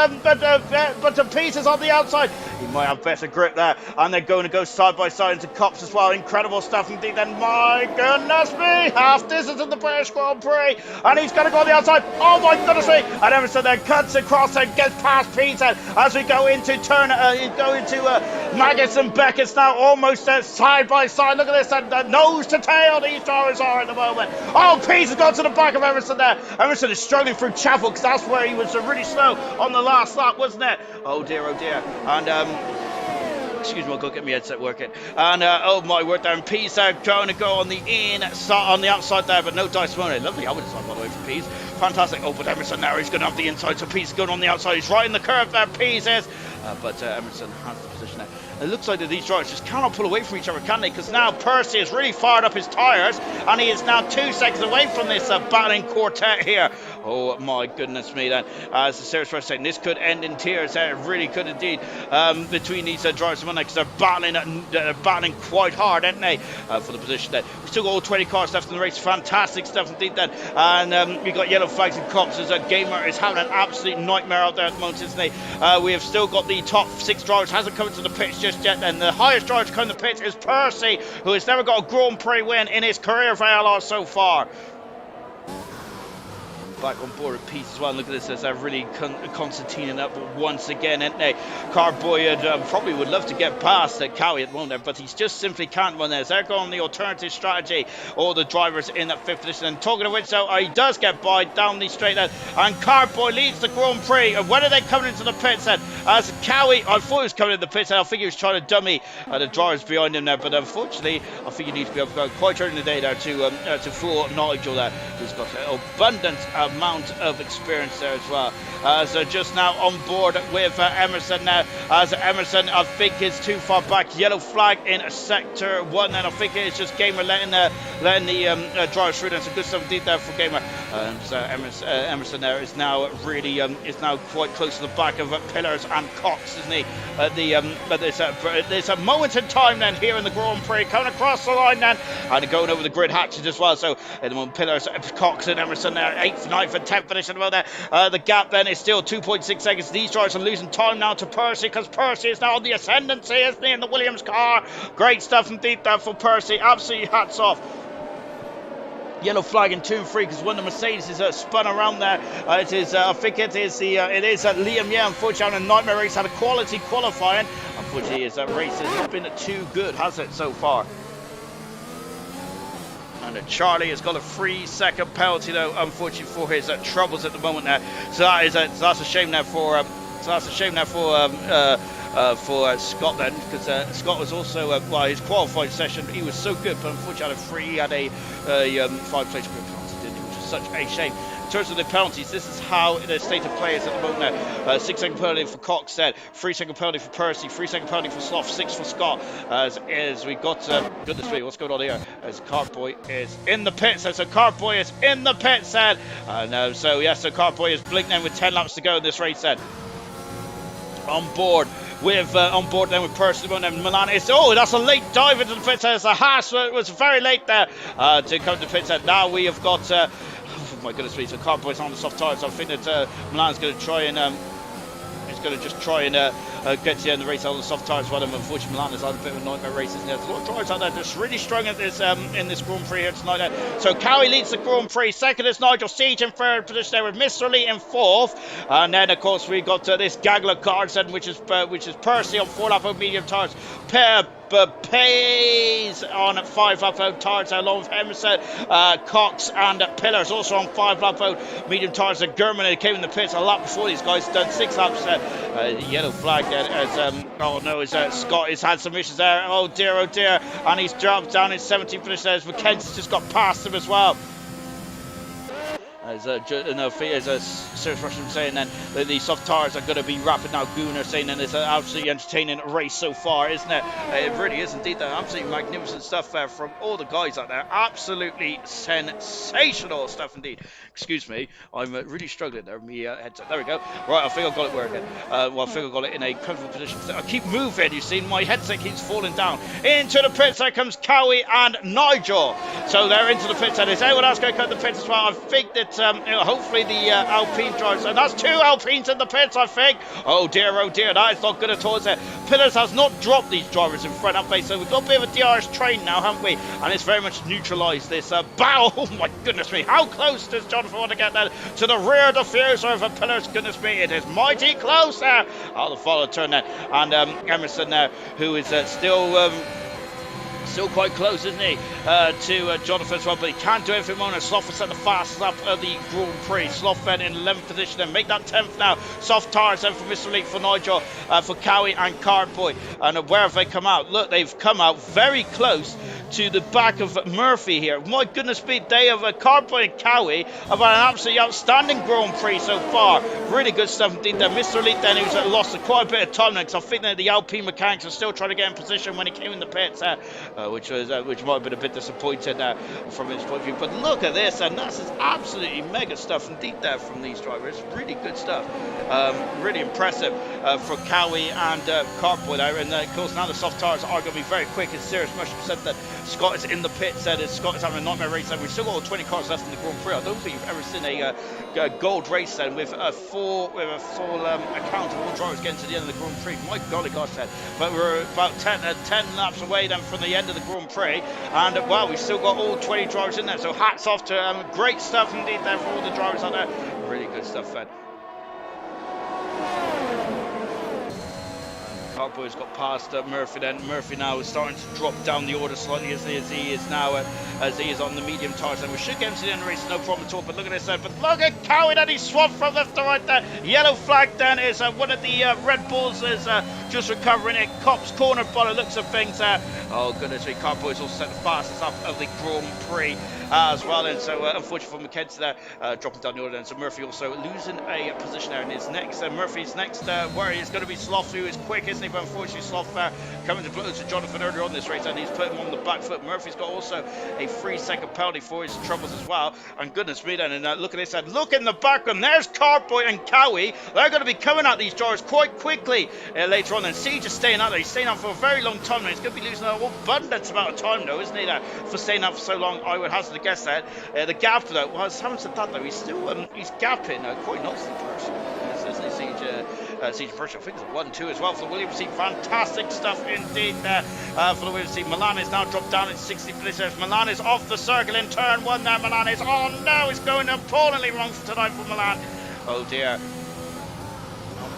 Pease is on the outside. He might have better grip there, and they're going to go side by side into Cops as well. Incredible stuff indeed. And my goodness me, half distance in the British Grand Prix, and he's going to go on the outside. Oh my goodness me! And Emerson then cuts across and gets past Pease as we go into Maggis and Beckett's now almost side by side. Look at this, and nose to tail these drivers are at the moment. Oh, Pease has gone to the back of Emerson there. Emerson is struggling through Chapel because that's where he was really slow on the last lap, wasn't it? Oh dear, oh dear. And excuse me, I'll go get my headset working. And oh my word, there, and Pease going to go on the inside, on the outside there, but no Dice Monet. Lovely outside by the way for Pease. Fantastic. Oh, but Emerson now, he's going to have the inside, so Pease is going on the outside. He's right in the curve there, Pease is. But Emerson has the position there. It looks like that these drivers just cannot pull away from each other, can they? Because now Percy has really fired up his tyres, and he is now 2 seconds away from this battling quartet here. Oh my goodness me then. As the serious first saying, this could end in tears there. It really could indeed, between these drivers because they're battling quite hard, aren't they, for the position there. We've still got all 20 cars left in the race. Fantastic stuff indeed then. And we've got yellow flags and cops as a gamer is having an absolute nightmare out there at the moment, isn't he? We have still got the top 6 drivers hasn't come into the pits just yet, and the highest driver to come to the pits is Percy, who has never got a Grand Prix win in his career for ALR so far. Back on board with Pease as well. Look at this, as they're really concertining up once again, ain't they? Carboy probably would love to get past Cowie at the moment, but he just simply can't run there. So they're going the alternative strategy, all the drivers in that 5th position. And talking of which, though, he does get by down the straight there, and Carboy leads the Grand Prix. And when are they coming into the pits then? As Cowie, I thought he was coming into the pits, and I think he was trying to dummy the drivers behind him there, but unfortunately, I think you need to be able to go quite early in the day there to full knowledge of that. He's got an abundant amount of experience there as well. So just now on board with Emerson now, as Emerson I think is too far back. Yellow flag in sector 1, and I think it's just Gamer letting the drivers through. There's some good stuff indeed there for Gamer. So Emerson there is now really is now quite close to the back of Pillars and Cox, isn't he? But there's a moment in time then here in the Grand Prix coming across the line then, and going over the grid hatches as well. So at the moment, Pillars, Cox and Emerson there, 8th, 9th and 10th position about there. The gap then is still 2.6 seconds. These drivers are losing time now to Percy, because Percy is now on the ascendancy, isn't he, in the Williams car. Great stuff indeed there for Percy. Absolutely hats off. Yellow flag in 2 and 3 because one of the Mercedes is spun around there. It is, I think it is Liam. Yeah, unfortunately, on a nightmare race, had a quality qualifying. Unfortunately, his race has not been too good, has it, so far? And Charlie has got a 3-second penalty, though, unfortunately, for his troubles at the moment there. So that's a shame now for for Scott then, because Scott was also his qualifying session, he was so good, but unfortunately he had a 5-place group penalty, didn't he, which is such a shame. In terms of the penalties, this is how the state of play is at the moment now. 6-second penalty for Cox said, 3-second penalty for Percy, 3-second penalty for Sloth, 6 for Scott. As we got, goodness me, what's going on here? As Carboy is in the pits, so Carboy is in the pits, said. So yes, so Carboy is blinking in with 10 laps to go in this race, said. On board then with Percy and Milan. That's a late dive into the pits. The Haas was very late there to come to the pits. Now we have got oh my goodness me, so Carboy's on the soft tyres. So I think that Milan's going to try and get to the race on the soft tyres. Well, unfortunately, Milan has had a bit of a nightmare race, isn't there? There's a lot of drivers out there just really strong at this in this Grand Prix here tonight. So Cowie leads the Grand Prix. Second is Nigel Siege in 3rd position there with Mr. Lee in 4th. And then, of course, we got this Gagler card set, which is Percy on 4-lap of medium tyres. Pays on 5-lap out tyres along with Emerson, Cox and Pillars also on 5-lap out medium tyres. German came in the pits a lap before these guys, done 6 laps. Yellow flag as Scott has had some issues there. Oh dear, and he's dropped down in 17th position as Mackenzie's just got past him as well. Serious Russian saying then that the soft tires are going to be rapid now. Gunnar saying then it's an absolutely entertaining race so far, isn't it? It really is indeed. That absolutely magnificent stuff from all the guys out there. Absolutely sensational stuff indeed. Excuse me, I'm really struggling there with my headset. There we go. Right, I think I got it working. Well, I think I got it in a comfortable position. I keep moving, you see, my headset keeps falling down. Into the pits, there comes Cowie and Nigel. So they're into the pits, and is anyone else going to cut the pits as well? I think that hopefully the Alpine drivers, and that's 2 Alpines in the pits, I think. Oh dear, that is not good at all, is it? Pillars has not dropped these drivers in front, have they? So we've got a bit of a DRS train now, haven't we? And it's very much neutralised this battle. Oh my goodness me, how close does Jonathan want to get there to the rear diffuser of a Pillars? Goodness me, it is mighty close there. Oh, the follow turn there, and Emerson there, who is still quite close, isn't he, to Jonathan as well, but he can't do anything more. Sloth has set the fastest up of the Grand Prix. Sloth then in 11th position and make that 10th now. Soft tires then for Mr. Elite, for Nigel, for Cowie and Cardboy. And where have they come out? Look, they've come out very close to the back of Murphy here. My goodness me, they have Cardboy and Cowie have had an absolutely outstanding Grand Prix so far. Really good stuff indeed there. Mr. Elite then, who's lost quite a bit of time now, because I think that the Alpine mechanics are still trying to get in position when he came in the pits, which might have been a bit disappointing from his point of view. But look at this, and this is absolutely mega stuff indeed there from these drivers. Really good stuff. Really impressive for Cowie and Cartboy there. And of course now the soft tires are going to be very quick. As Serious Mushroom said that Scott is in the pit, said that Scott is having a nightmare race, and we've still got 20 cars left in the Grand Prix. I don't think you've ever seen a gold race then with a full account of all drivers getting to the end of the Grand Prix. My golly gosh, then. But we're about 10 laps away then from the end of the Grand Prix, and wow, we've still got all 20 drivers in there. So hats off to great stuff indeed there for all the drivers out there. Really good stuff, Fed. Carboy's got past Murphy then. Murphy now is starting to drop down the order slightly as he is now as he is on the medium tires, and we should get him to the end of the race, no problem at all. But look at this, but look at Cowie that he swapped from left to right there. Yellow flag then is one of the Red Bulls is just recovering it. Cops cornered by the looks of things there. Oh goodness me, Carboy's also set the fastest up of the Grand Prix as well, and so unfortunately for McKenzie there, dropping down the order then. So Murphy also losing a position there in his next. Murphy's next worry is going to be Sloth, who is quick, isn't he? But unfortunately Sloth coming to close to Jonathan earlier on this race, and he's put him on the back foot. Murphy's got also a 3-second penalty for his troubles as well. And goodness me then, and look at this, and look in the background, there's Carboy and Cowie. They're going to be coming at these drivers quite quickly later on. And Siege is staying out there. He's staying out for a very long time now. He's going to be losing an abundance amount of time though, isn't he, there, for staying out for so long. I would hazard to guess that the gap though, was having said that though, he's still he's gapping quite nicely first. Siege Persia, I think it's a 1-2 as well for the Williams team. Fantastic stuff indeed there for the Williams team. Milan is now dropped down in 60 positions. Milan is off the circle in turn 1 there. Milan is, oh no, it's going appallingly wrong for tonight for Milan. Oh dear.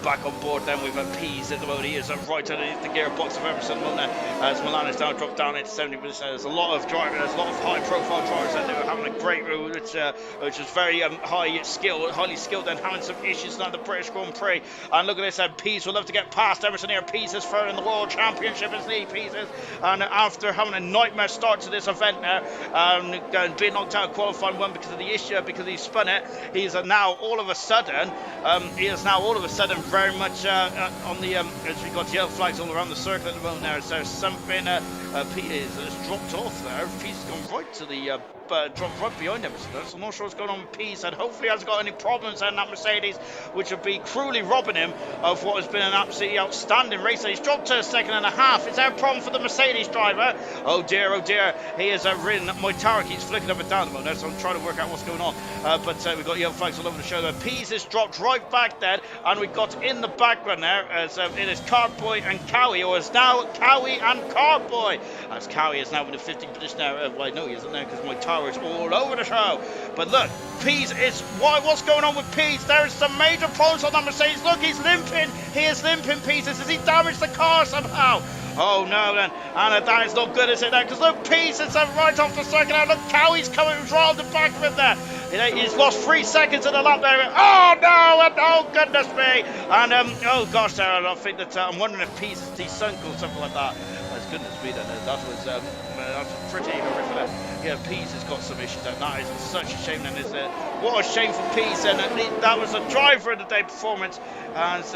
Back on board then with Pease at the moment. He is right underneath the gearbox of Emerson Milner as Milan is now dropped down into 70%. There's a lot of drivers, there's a lot of high profile drivers that are having a great route, which is very highly skilled and having some issues now in the British Grand Prix. And look at this, Pease will love to get past Emerson here. Pease is third in the World Championship, isn't he? Pease is, and after having a nightmare start to this event now, being knocked out of qualifying 1 because of the issue, because he spun it, he's now all of a sudden very much on the as we got yellow flags all around the circle at the moment there. So something Pete has dropped off there. Pete's gone right to the dropped right behind him. So I'm not sure what's going on with Peace, and hopefully he hasn't got any problems in that Mercedes, which would be cruelly robbing him of what has been an absolutely outstanding race. He's dropped to a 2.5. Is there a problem for the Mercedes driver? Oh dear, he has ridden. My tower keeps flicking up and down at the moment, so I'm trying to work out what's going on. But we've got yellow flags all over the show there. Pease has dropped right back there, and we've got in the background there as it is Carboy and Cowie, or is now Cowie and Carboy, as Cowie is now in the 15th position now. Well, I know he isn't now because my tower is all over the show. But look, Pease is, what's going on with Pease? There is some major problems on that Mercedes. Look, he's limping. He is limping, Pease. Has he damaged the car somehow? Oh no then, and that is not good, is it now? Because look, Pease is right off the circuit now. Look, Cowie's coming right on the back of him there. He's lost 3 seconds in the lap there. Oh no, and oh goodness me. And oh gosh, I think that I'm wondering if Pease is desunk or something like that. As goodness me, that was pretty horrific. Yeah, Pease has got some issues, and that is such a shame. And what a shame for Pease, and that was a driver of the day performance. As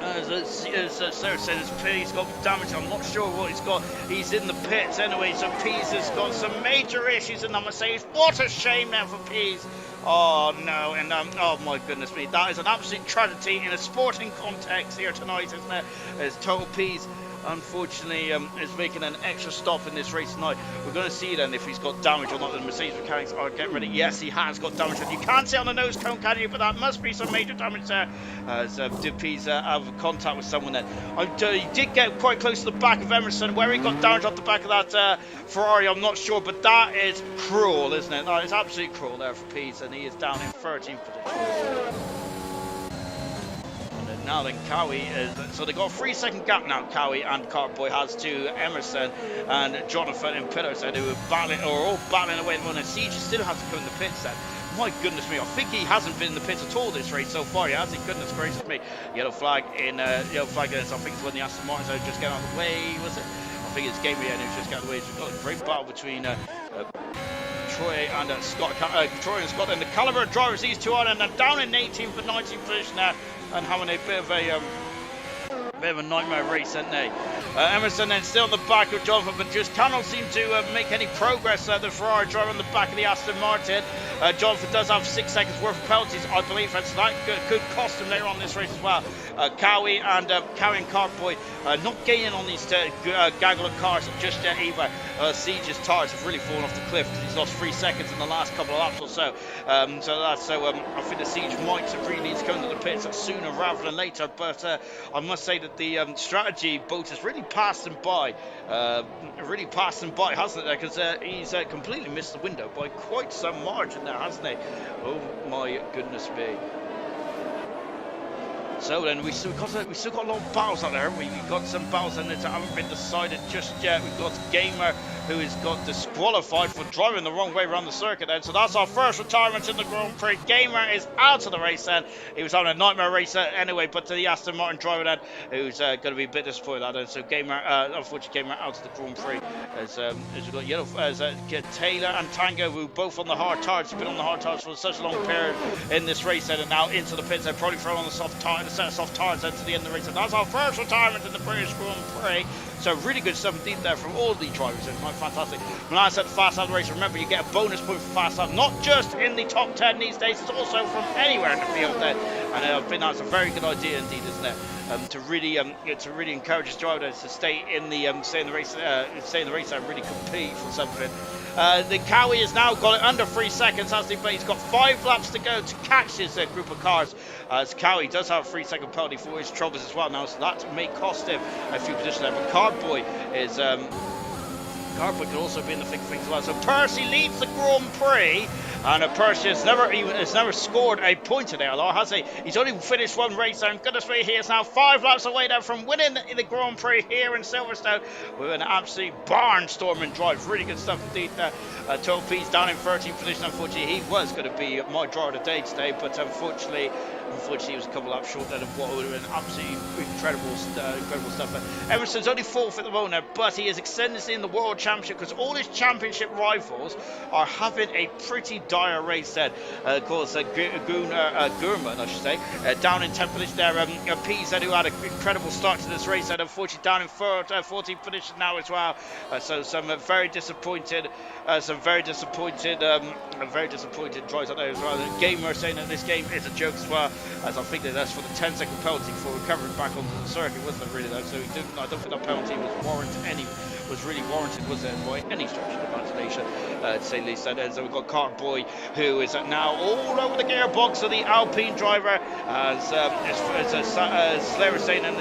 Sarah said, he's got damage. I'm not sure what he's got. He's in the pits anyway, so Pease has got some major issues in the Mercedes. What a shame now for Pease. Oh no, and oh my goodness me, that is an absolute tragedy in a sporting context here tonight, isn't it? As Total Pease, unfortunately, is making an extra stop in this race tonight. We're going to see then if he's got damage or not. The Mercedes mechanics are getting ready. Yes, he has got damage, and you can't see on the nose cone, can you? But that must be some major damage there. As did Pease have contact with someone then. He did get quite close to the back of Emerson, where he got damage off the back of that Ferrari. I'm not sure, but that is cruel, isn't it? That is absolutely cruel there for Pease, and he is down in 13th position. Now then, Cowie is, so they got a 3-second gap now. Cowie and Cartboy has to Emerson and Jonathan and Peterson, who are battling, or all battling away at the moment. Siege still has to come in the pits then. My goodness me, I think he hasn't been in the pits at all this race so far, has he? Goodness gracious me. Yellow flag in, I think it's when the Aston Martins are just getting out of the way, was it? I think it's Gabriel who's just getting out of the way. We've got a great battle between Troy and Scott. Troy and Scott, and the caliber of drivers these two are, and they're down in 18th and 19th position now, and having a bit of a nightmare race, aren't they? Emerson then still at the back of Jonathan, but just cannot seem to make any progress. The Ferrari driver on the back of the Aston Martin. Jonathan does have 6 seconds worth of penalties, I believe, and so that could cost him later on this race as well. Cowie and Cartboy not gaining on these gaggle of cars just yet either. Siege's tires have really fallen off the cliff because he's lost 3 seconds in the last couple of laps or so. I think the Siege might really need to come to the pits sooner rather than later, but I must say that the strategy boat has really passed him by. Hasn't it? Because he's completely missed the window by quite some margin there, hasn't he? Oh my goodness me. So then we still got a lot of battles out there, haven't we? We've got some battles in there that haven't been decided just yet. We've got Gamer, who has got disqualified for driving the wrong way around the circuit then. So that's our first retirement in the Grand Prix. Gamer is out of the race then. He was having a nightmare race anyway, but to the Aston Martin driver then, who's going to be a bit disappointed at that. So Gamer, unfortunately, Gamer out of the Grand Prix. As we've got yellow, Taylor and Tango, who both on the hard tires, have been on the hard tires for such a long period in this race then, and now into the pits. They're probably throwing on the soft tires. A set of soft tires then to the end of the race, and that's our first retirement in the British Grand Prix. So really good stuff indeed there from all the drivers. It's quite fantastic. When I said fast out the race, remember you get a bonus point for fast out, not just in the top 10 these days, it's also from anywhere in the field then. And I think that's a very good idea indeed, isn't it? To really encourage his drivers to stay in the race and really compete for something. The Cowie has now got it under 3 seconds, hasn't he? But he's got 5 laps to go to catch his group of cars. As Cowie does have a 3-second penalty for his troubles as well now, so that may cost him a few positions there. But Cardboy could also be in the thick of things as well. So Percy leads the Grand Prix, and Percy has never scored a point in ALR, has he? He's only finished one race, and goodness me, he is now 5 laps away there from winning the Grand Prix here in Silverstone with an absolute barnstorming drive. Really good stuff indeed there. Total Pease down in 13th position. Unfortunately, he was going to be my driver of the day today, but unfortunately he was a couple laps short then of what would have been absolutely incredible stuff. Emerson's only 4th at the moment, but he is extended in the World Championship because all his championship rivals are having a pretty dire race then. Of course, Gurman, I should say, down in 10th position there. Pease, who had an incredible start to this race, and unfortunately down in 14th position now as well. So some very disappointed drives out there as well. The Gamer saying that this game is a joke as well, as I think that that's for the 10-second penalty for recovering back onto the circuit, wasn't it really though? So I don't think that penalty was really warranted, was it, by any stretch of the imagination, to say the least. And so we've got Cartboy, who is now all over the gearbox of the Alpine driver, as Slayer saying, and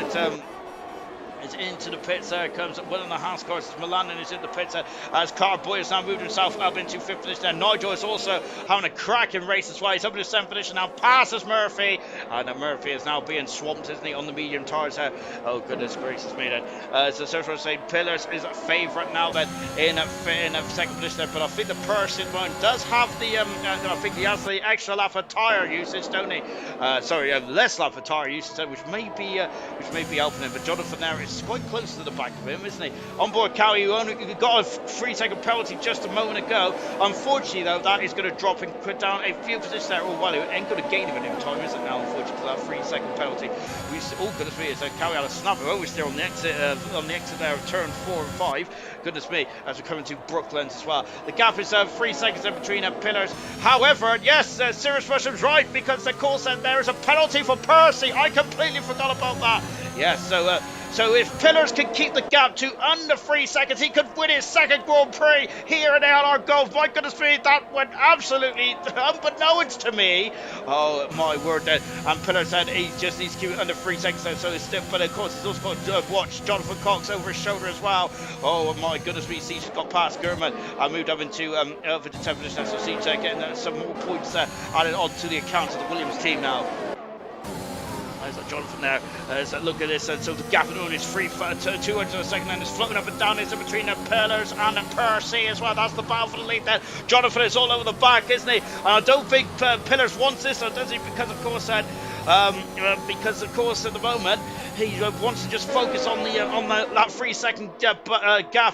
it's into the pits. There comes one of the Haas cars. Milanen is in the pits as Cartboy has now moved himself up into 5th position. And Nigel is also having a cracking race as well. He's up into 7th position now, passes Murphy, and Murphy is now being swamped, isn't he, on the medium tires there. Oh goodness gracious me then. So Surfer saying Pillars is a favourite now then in a 2nd position there, but I think the person does have the I think he has the extra lap of tyre usage, don't he? Less lap of tyre usage, which may be helping him. But Jonathan there is is quite close to the back of him, isn't he? On board Cowie, who only got a 3-second penalty just a moment ago. Unfortunately, though, that is going to drop and put down a few positions there. Oh, well, it ain't going to gain him in time, is it now, unfortunately, for that 3-second penalty. Goodness me, Cowie had a snapper over there on the exit there of turn 4 and 5. Goodness me, as we're coming to Brooklands as well. The gap is 3 seconds in between pillars. However, yes, Sirius Rusham's right, because the call said there is a penalty for Percy. I completely forgot about that. Yes, so if Pillars can keep the gap to under 3 seconds, he could win his second Grand Prix here at ALR Golf. My goodness me, that went absolutely unbeknownst to me. Oh, my word. And Pillars said he just needs to keep it under 3 seconds. So it's still, but of course, he's also got to watch Jonathan Cox over his shoulder as well. Oh, my goodness me, Siege got past Gurman and moved up into over the 10th position. So Siege getting some more points added on to the account of the Williams team now. There's that Jonathan there. There's that look at this. And so the gap in is free for 200 a second, and it's floating up and down. It's in between the Pillars and the Percy as well. That's the battle for the lead there. Jonathan is all over the back, isn't he? And I don't think Pillars wants this, or does he? Because of course at the moment he wants to just focus on that 3 second gap,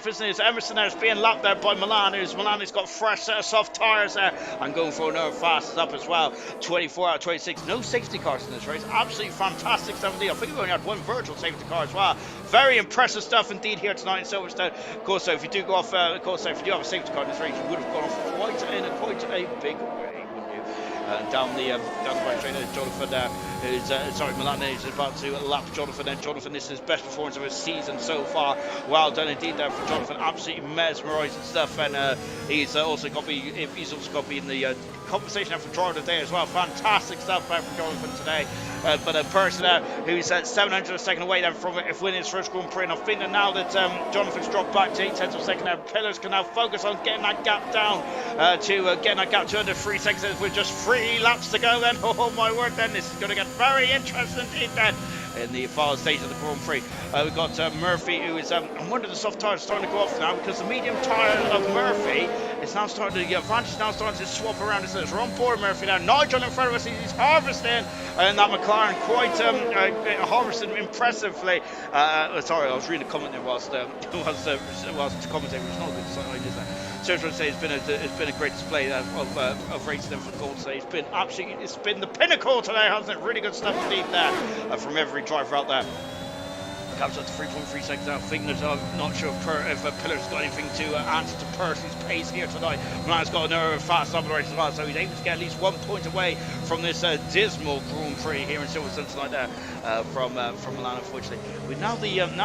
isn't it? So Emerson there is being lapped there by Milan. Milan has got fresh set of soft tyres there and going for another fastest up as well. 24 out of 26. No safety cars in this race. Absolutely fantastic stuff indeed. I think we only had one virtual safety car as well. Very impressive stuff indeed here tonight in Silverstone. Of course, so if you do go off, if you do have a safety car in this race, you would have gone off quite a big way, wouldn't you? Down the right straight. Jonathan Milan is about to lap Jonathan, and Jonathan, this is his best performance of his season so far. Well done indeed there for Jonathan. Absolutely mesmerising stuff, and he's also got to be in the compensation for driver of the day as well. Fantastic stuff for Jonathan today. But a person who's 700 a second away then from winning his first Grand Prix. And I think that now that Jonathan's dropped back to 8 tenths of a second, Pillars can now focus on getting that gap down to under 3 seconds with just 3 laps to go then. Oh my word, then this is going to get very interesting indeed then. In the final stage of the Grand Prix, we've got Murphy, who is, I wonder the soft tyres starting to go off now, because the medium tyre of Murphy is now starting to, the advantage is now starting to swap around. We're on board Murphy now. Nigel in front of us, he's harvesting, and that McLaren quite harvesting impressively. Sorry, I was reading a comment there whilst commentating, which is not a good sign, is that? So I was going to say it's been a great display of racing for Gold today. It's been the pinnacle today, hasn't it? Really good stuff indeed there from every driver out there. Comes up to 3.3 seconds out. I think I'm not sure if Pillar's got anything to answer to Percy's pace here tonight. Milan's got another fast up the race as well, so he's able to get at least 1 point away from this dismal Grand Prix here in Silverstone tonight there from Milan, unfortunately. But now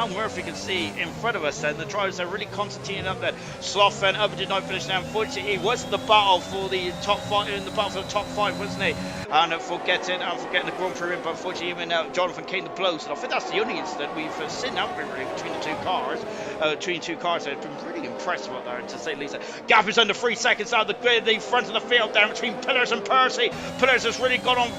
Murphy can see in front of us, and the drivers are really concentrating up there. Sloth and Upper did not finish there. Unfortunately, he was in the battle for the top 5, wasn't he? And for getting the Grand Prix win, but unfortunately him and Jonathan came to blows. And I think that's the only incident we've seen, haven't we, really, between the two cars. It's been really impressive out there, to say the least. Gap is under 3 seconds out of the front of the field there between Pillars and Percy. Pillars has really gone on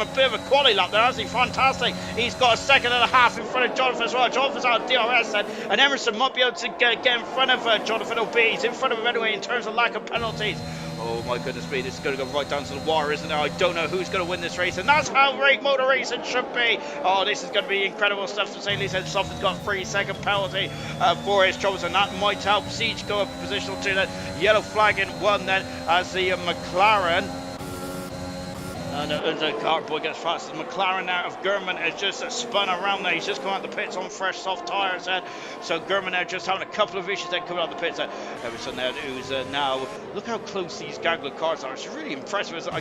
a bit of a quality lap there, hasn't he? Fantastic. He's got a second and a half in front of Jonathan as well. Jonathan's out of DRS then, and Emerson might be able to get in front of Jonathan, albeit he's in front of him anyway in terms of lack of penalties. Oh my goodness me, this is going to go right down to the wire, isn't it? I don't know who's going to win this race, and that's how motor racing should be. Oh, this is going to be incredible stuff, to say the least. Soft has got a 3 second penalty for his troubles, and that might help Siege go up a position or two. Then yellow flag in 1 then as the McLaren. And the cardboard gets past. The McLaren out of Gurman has just spun around there. He's just come out the pits on fresh soft tyres there. So Gurman there just having a couple of issues then coming out the pits there. Everson there who's now, look how close these Gagler cars are. It's really impressive. I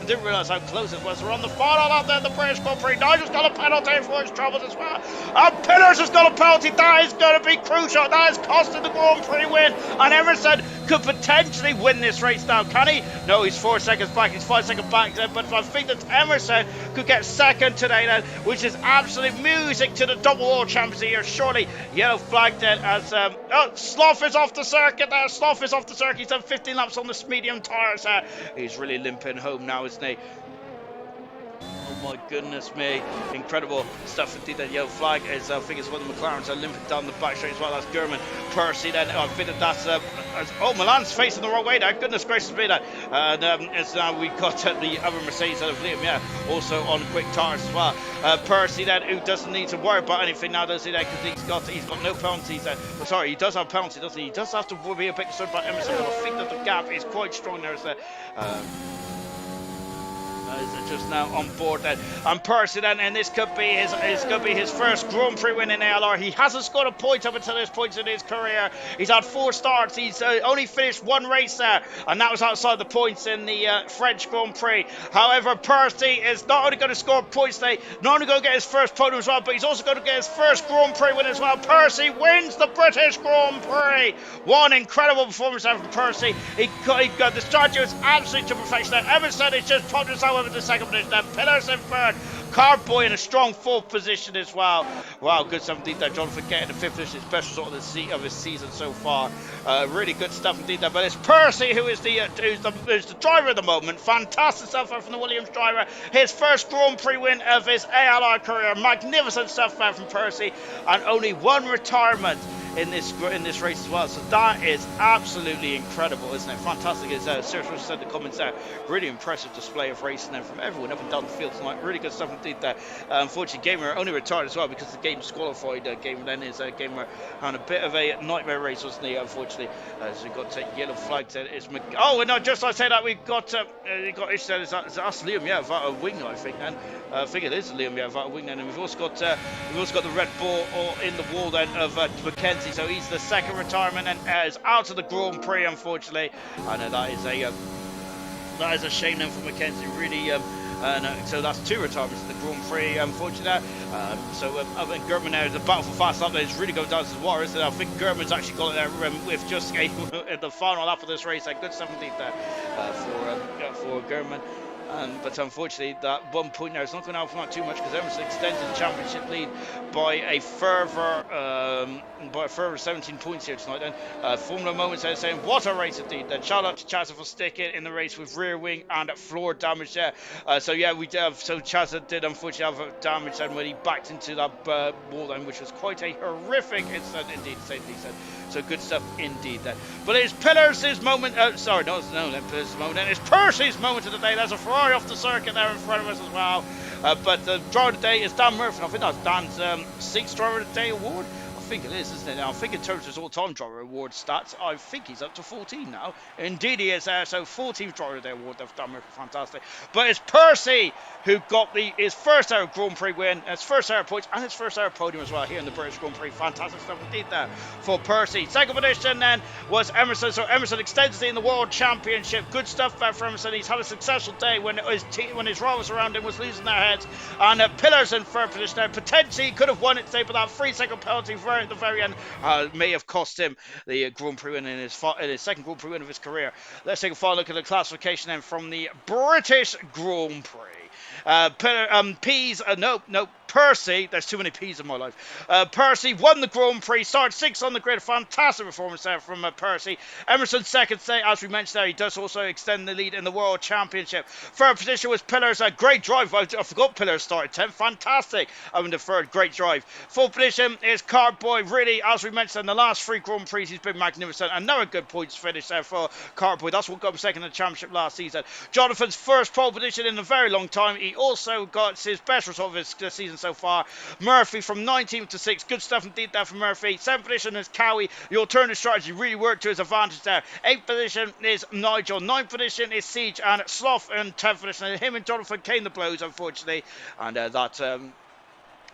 didn't realise how close it was. We're on the final lap there in the British Grand Prix. Nigel's got a penalty for his troubles as well. And Pillars has got a penalty. That is going to be crucial. That is costing the Grand Prix win. And Emerson could potentially win this race now, can he? No, he's 4 seconds back. He's 5 seconds back there. But I think that Emerson could get second today then, which is absolute music to the double world champions here. Surely yellow flag then as Sloth is off the circuit there. Sloth is off the circuit. He's done 15 laps on the medium tyres there. He's really limping home now, isn't he? my goodness me. Incredible stuff indeed. That yellow flag is, I think it's one of the McLarens are limping down the back straight as well. That's German. Percy then, I think that's, oh, Milan's facing the wrong way now. Goodness gracious me that. And it's now we got the other Mercedes out of Liam, yeah, also on quick tires as well. Percy then, who doesn't need to worry about anything now, does he? Because he's got no penalties. Sorry, he does have penalties, doesn't he? He does have to be a bit concerned about Emerson, but I think that the gap is quite strong there. Is just now on board then, and Percy then, and this could be his first Grand Prix win in ALR. He hasn't scored a point up until this point in his career. He's had 4 starts. He's only finished 1 race there, and that was outside the points in the French Grand Prix. However, Percy is not only going to score points today, not only going to get his first podium as well, but he's also going to get his first Grand Prix win as well. Percy wins the British Grand Prix. One incredible performance there from Percy. He got the strategy was absolutely to perfection. Emerson is just popped himself over the second position. Pillars in third. Cardboy in a strong 4th position as well. Wow, good stuff indeed there. Jonathan getting the 5th position, his best result of his season so far. Really good stuff indeed there. But it's Percy who is who's the driver at the moment. Fantastic stuff from the Williams driver. His first Grand Prix win of his ALR career. Magnificent stuff from Percy, and only 1 retirement in this race as well. So that is absolutely incredible, isn't it? Fantastic. As Sergio said in the comments there, really impressive display of racing there from everyone up and down the field tonight. Really good stuff indeed there. Unfortunately, Gamer only retired as well because the game disqualified. Gamer then is Gamer on a bit of a nightmare race, wasn't he? Unfortunately, so we got yellow flags. Oh, no, just I say that we got that's Liam, yeah, Vata Wing, I think. And I think it is Liam, yeah, Vata Wing. And we've also got the red ball in the wall then of Mackenzie. So he's the 2nd retirement and is out of the Grand Prix, unfortunately. And that is a shame then for Mackenzie, really. So that's 2 retirements in the Grand Prix, unfortunately. I think German now, the battle for fast lap is really going down to the wire, isn't it? I think German's actually got it there with just in the final lap of this race. Good stuff indeed there for German. But unfortunately, that 1 point there is not going to help him out too much because Emerson extends the championship lead by a further 17 points here tonight. And Formula Moments are saying, what a race indeed. Shout out to Chazza for sticking in the race with rear wing and floor damage there. So Chazza did unfortunately have damage then when he backed into that wall then, which was quite a horrific incident indeed, to say the least. So good stuff indeed then. But it's Pillars' moment. Pillars' moment. It's Percy's moment of the day. There's a Ferrari off the circuit there in front of us as well. But the driver of the day is Dan Murphy. I think that's Dan's 6th driver of the day award. I think it is, isn't it? Now, I think in terms of his all-time driver award stats, I think he's up to 14 now. Indeed he is there. So 14th driver of the day award there for Dan Murphy. Fantastic. But it's Percy who got his first ever Grand Prix win, his first ever points, and his first ever podium as well here in the British Grand Prix. Fantastic stuff indeed there for Percy. 2nd position then was Emerson. So Emerson extends in the World Championship. Good stuff there for Emerson. He's had a successful day when his rivals around him was losing their heads. And Pillars in 3rd position there. Potentially could have won it today, but that 3-second penalty at the very end may have cost him the Grand Prix win in his 2nd Grand Prix win of his career. Let's take a final look at the classification then from the British Grand Prix. Percy, there's too many P's in my life. Percy won the Grand Prix, started 6th on the grid. Fantastic performance there from Percy. Emerson 2nd today, as we mentioned there, he does also extend the lead in the World Championship. 3rd position was Pillars, a great drive. I forgot Pillars started 10th, fantastic. In the 3rd, great drive. 4th position is Cardboy, really, as we mentioned in the last 3 Grand Prix, he's been magnificent. Another good points finish there for Cardboy. That's what got him 2nd in the championship last season. Jonathan's first pole position in a very long time. He also got his best result of his season so far. Murphy from 19th to 6th. Good stuff indeed there for Murphy. 7th position is Cowie. The alternative strategy really worked to his advantage there. 8th position is Nigel. 9th position is Siege. And Sloth in 10th position. And him and Jonathan came the blows, unfortunately. And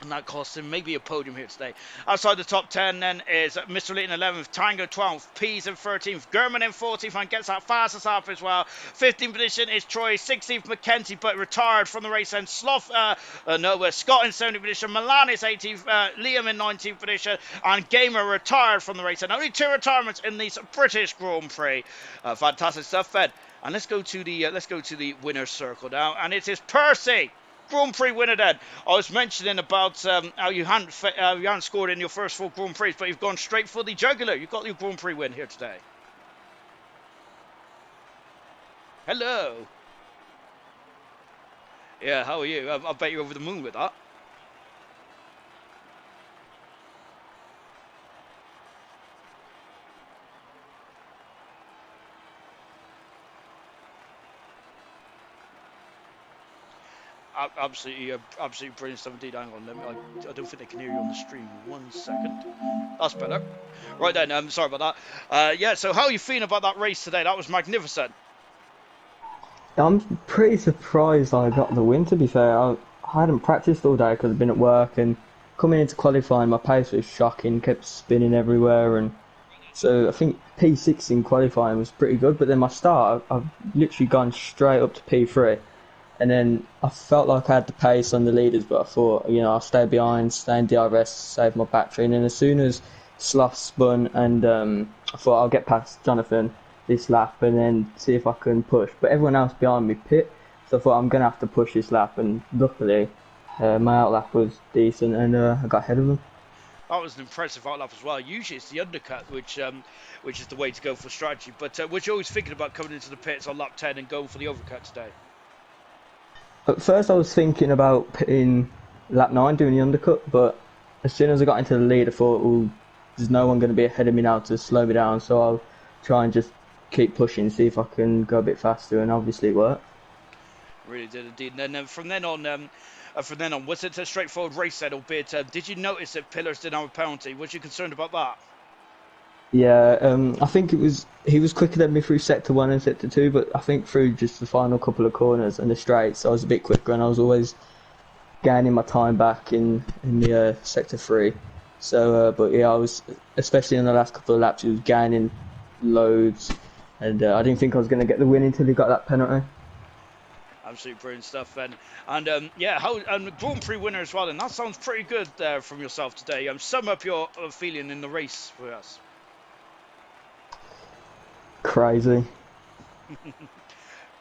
that cost him maybe a podium here today. Outside the top 10 then is Mr. Lee in 11th, Tango 12th, Pease in 13th, German in 14th and gets that fastest half as well. 15th position is Troy, 16th Mackenzie but retired from the race, and Scott in 17th position, Milan is 18th, Liam in 19th position, and Gamer retired from the race, and only 2 retirements in this British Grand Prix. Fantastic stuff, Fed. And let's go to the winner's circle now, and it is Percy. Grand Prix winner then. I was mentioning about how you hadn't scored in your first 4 Grand Prix, but you've gone straight for the jugular. You've got your Grand Prix win here today. Hello. Yeah, how are you? I bet you're over the moon with that. Absolutely, absolutely brilliant stuff indeed. Hang on, I don't think they can hear you on the stream. 1 second. That's better. Right then, sorry about that. Yeah, so how are you feeling about that race today? That was magnificent. I'm pretty surprised I got the win, to be fair. I hadn't practiced all day because I've been at work, and coming into qualifying, my pace was shocking, kept spinning everywhere, and so I think P6 in qualifying was pretty good, but then my start, I've literally gone straight up to P3, and then I felt like I had the pace on the leaders, but I thought, I'll stay behind, stay in DRS, save my battery, and then as soon as Sloth spun, and I thought I'll get past Jonathan this lap and then see if I can push. But everyone else behind me pit, so I thought I'm gonna have to push this lap, and luckily my outlap was decent, and I got ahead of them. That was an impressive outlap as well. Usually it's the undercut, which is the way to go for strategy. But what you always thinking about coming into the pits on lap 10 and going for the overcut today? At first, I was thinking about pitting lap 9, doing the undercut, but as soon as I got into the lead, I thought, well, there's no one going to be ahead of me now to slow me down, so I'll try and just keep pushing, see if I can go a bit faster, and obviously it worked. Really did indeed. And then from then on, was it a straightforward race then, albeit? Did you notice that Pillars didn't have a penalty? Was you concerned about that? Yeah, I think he was quicker than me through sector 1 and sector 2, but I think through just the final couple of corners and the straights, I was a bit quicker, and I was always gaining my time back in the sector 3. So, but yeah, I was, especially in the last couple of laps, he was gaining loads, and I didn't think I was going to get the win until he got that penalty. Absolutely brilliant stuff, then. And yeah, how Grand Prix winner as well. And that sounds pretty good from yourself today. Sum up your feeling in the race for us. Crazy.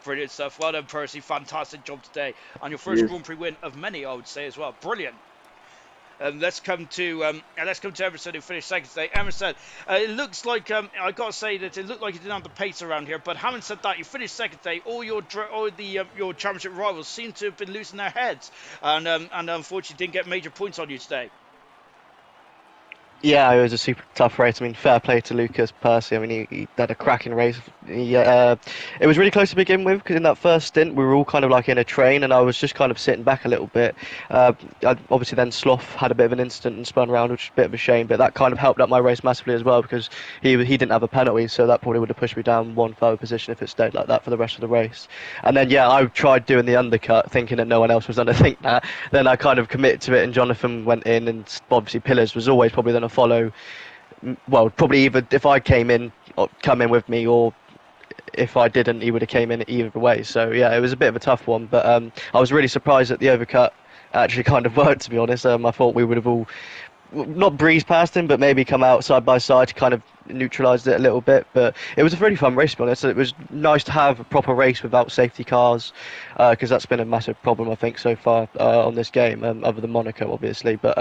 Brilliant stuff. Well done, Percy. Fantastic job today. And your first Grand Prix win of many, I would say, as well. Brilliant. Let's come to Emerson, who finished second today. Emerson, it looks like I got to say that it looked like you didn't have the pace around here. But having said that, you finished second today. All your championship rivals seem to have been losing their heads, and unfortunately didn't get major points on you today. Yeah, it was a super tough race. I mean, fair play to Lucas Percy. I mean, he had a cracking race. It was really close to begin with because in that first stint we were all kind of like in a train, and I was just kind of sitting back a little bit. Obviously, then Sloth had a bit of an incident and spun around, which is a bit of a shame. But that kind of helped up my race massively as well because he didn't have a penalty, so that probably would have pushed me down one further position if it stayed like that for the rest of the race. And then yeah, I tried doing the undercut, thinking that no one else was going to think that. Then I kind of committed to it, and Jonathan went in, and obviously Pillars was always probably going to follow. Well, probably either if I came in, or come in with me, or if I didn't, he would have came in either way. So yeah, it was a bit of a tough one, but I was really surprised that the overcut actually kind of worked. To be honest, I thought we would have all not breezed past him, but maybe come out side by side to kind of neutralised it a little bit. But it was a really fun race, to be honest. It was nice to have a proper race without safety cars, because that's been a massive problem, I think, so far on this game, other than Monaco, obviously. But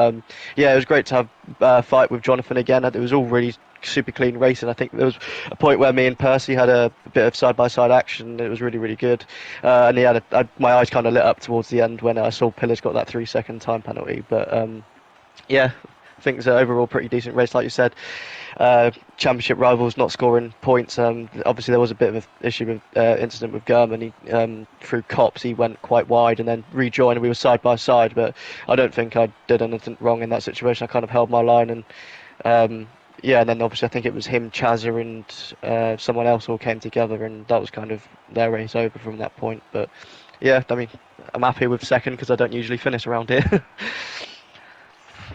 yeah, it was great to have a fight with Jonathan again. It was all really super clean racing. I think there was a point where me and Percy had a bit of side-by-side action. It was really, really good. And he had my eyes kind of lit up towards the end when I saw Pillars got that 3-second time penalty. But yeah, I think it's an overall pretty decent race, like you said. Championship rivals not scoring points. Obviously, there was a bit of an issue with incident with German. Through cops, he went quite wide and then rejoined, and we were side by side. But I don't think I did anything wrong in that situation. I kind of held my line, and yeah, and then obviously I think it was him, Chazza, and someone else all came together, and that was kind of their race over from that point. But yeah, I mean, I'm happy with second because I don't usually finish around here.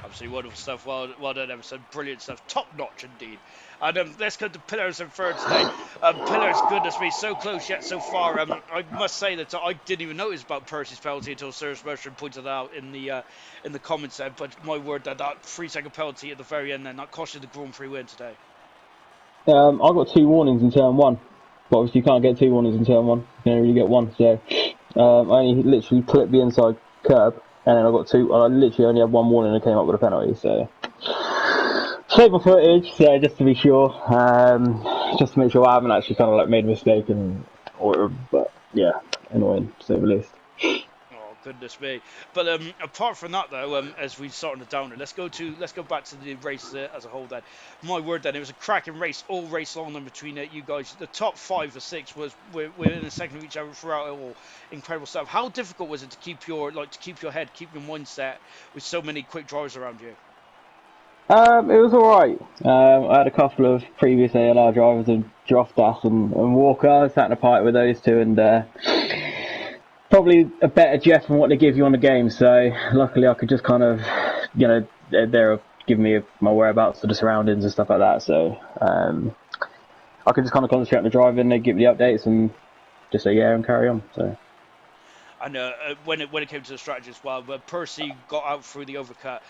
Absolutely wonderful stuff. Well done, Emerson. Brilliant stuff. Top notch indeed. And let's go to Pillars in third today. Pillars, goodness me, so close yet so far. I must say that I didn't even notice about Percy's penalty until Sirius Merchant pointed it out in the comments there. But my word, that 3-second penalty at the very end, then that cost you the Grand Prix win today. I got 2 warnings in turn 1, but obviously you can't get 2 warnings in turn 1. You can only get 1. So I only literally clipped the inside curb, and then I got 2. I literally only had 1 warning and I came up with a penalty. So save my footage, so just to be sure, just to make sure I haven't actually kind of like made a mistake but yeah, annoying to say the least. goodness me. But apart from that, though, as we start on the downer, let's go back to the race as a whole. Then, my word, then it was a cracking race all race long. And between you guys, the top 5 or 6 were in a second of each other throughout it all. Incredible stuff. How difficult was it to keep your head, keep your mindset with so many quick drivers around you? It was alright. I had a couple of previous ALR drivers in Droftas and Walker. I sat in a party with those two, and probably a better Jeff than what they give you on the game. So luckily, I could just kind of, they're giving me my whereabouts of the surroundings and stuff like that. So I could just kind of concentrate on the driving. They give me the updates and just say yeah and carry on. So. And when it came to the strategy as well, Percy got out through the overcut.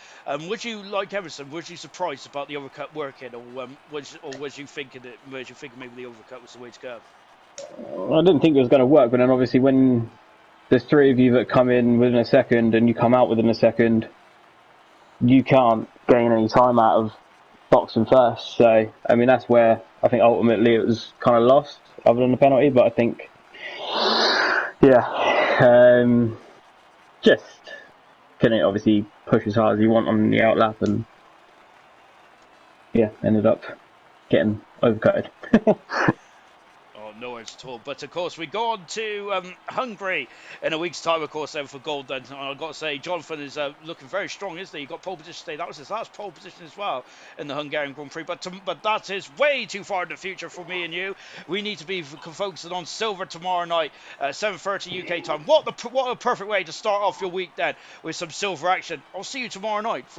Was you, like Emerson, was you surprised about the overcut working, or was you thinking maybe the overcut was the way to go? I didn't think it was going to work, but then obviously when there's 3 of you that come in within a second and you come out within a second, you can't gain any time out of boxing first. So I mean that's where I think ultimately it was kind of lost, other than the penalty. But I think, just couldn't obviously push as hard as you want on the outlap, and ended up getting overcutted. No worries at all. But of course, we go on to Hungary in a week's time, of course, then for gold. And I've got to say, Jonathan is looking very strong, isn't he? He got pole position today. That was his last pole position as well in the Hungarian Grand Prix. But that is way too far in the future for me and you. We need to be focusing on silver tomorrow night, 7:30 UK time. What a perfect way to start off your week then with some silver action. I'll see you tomorrow night.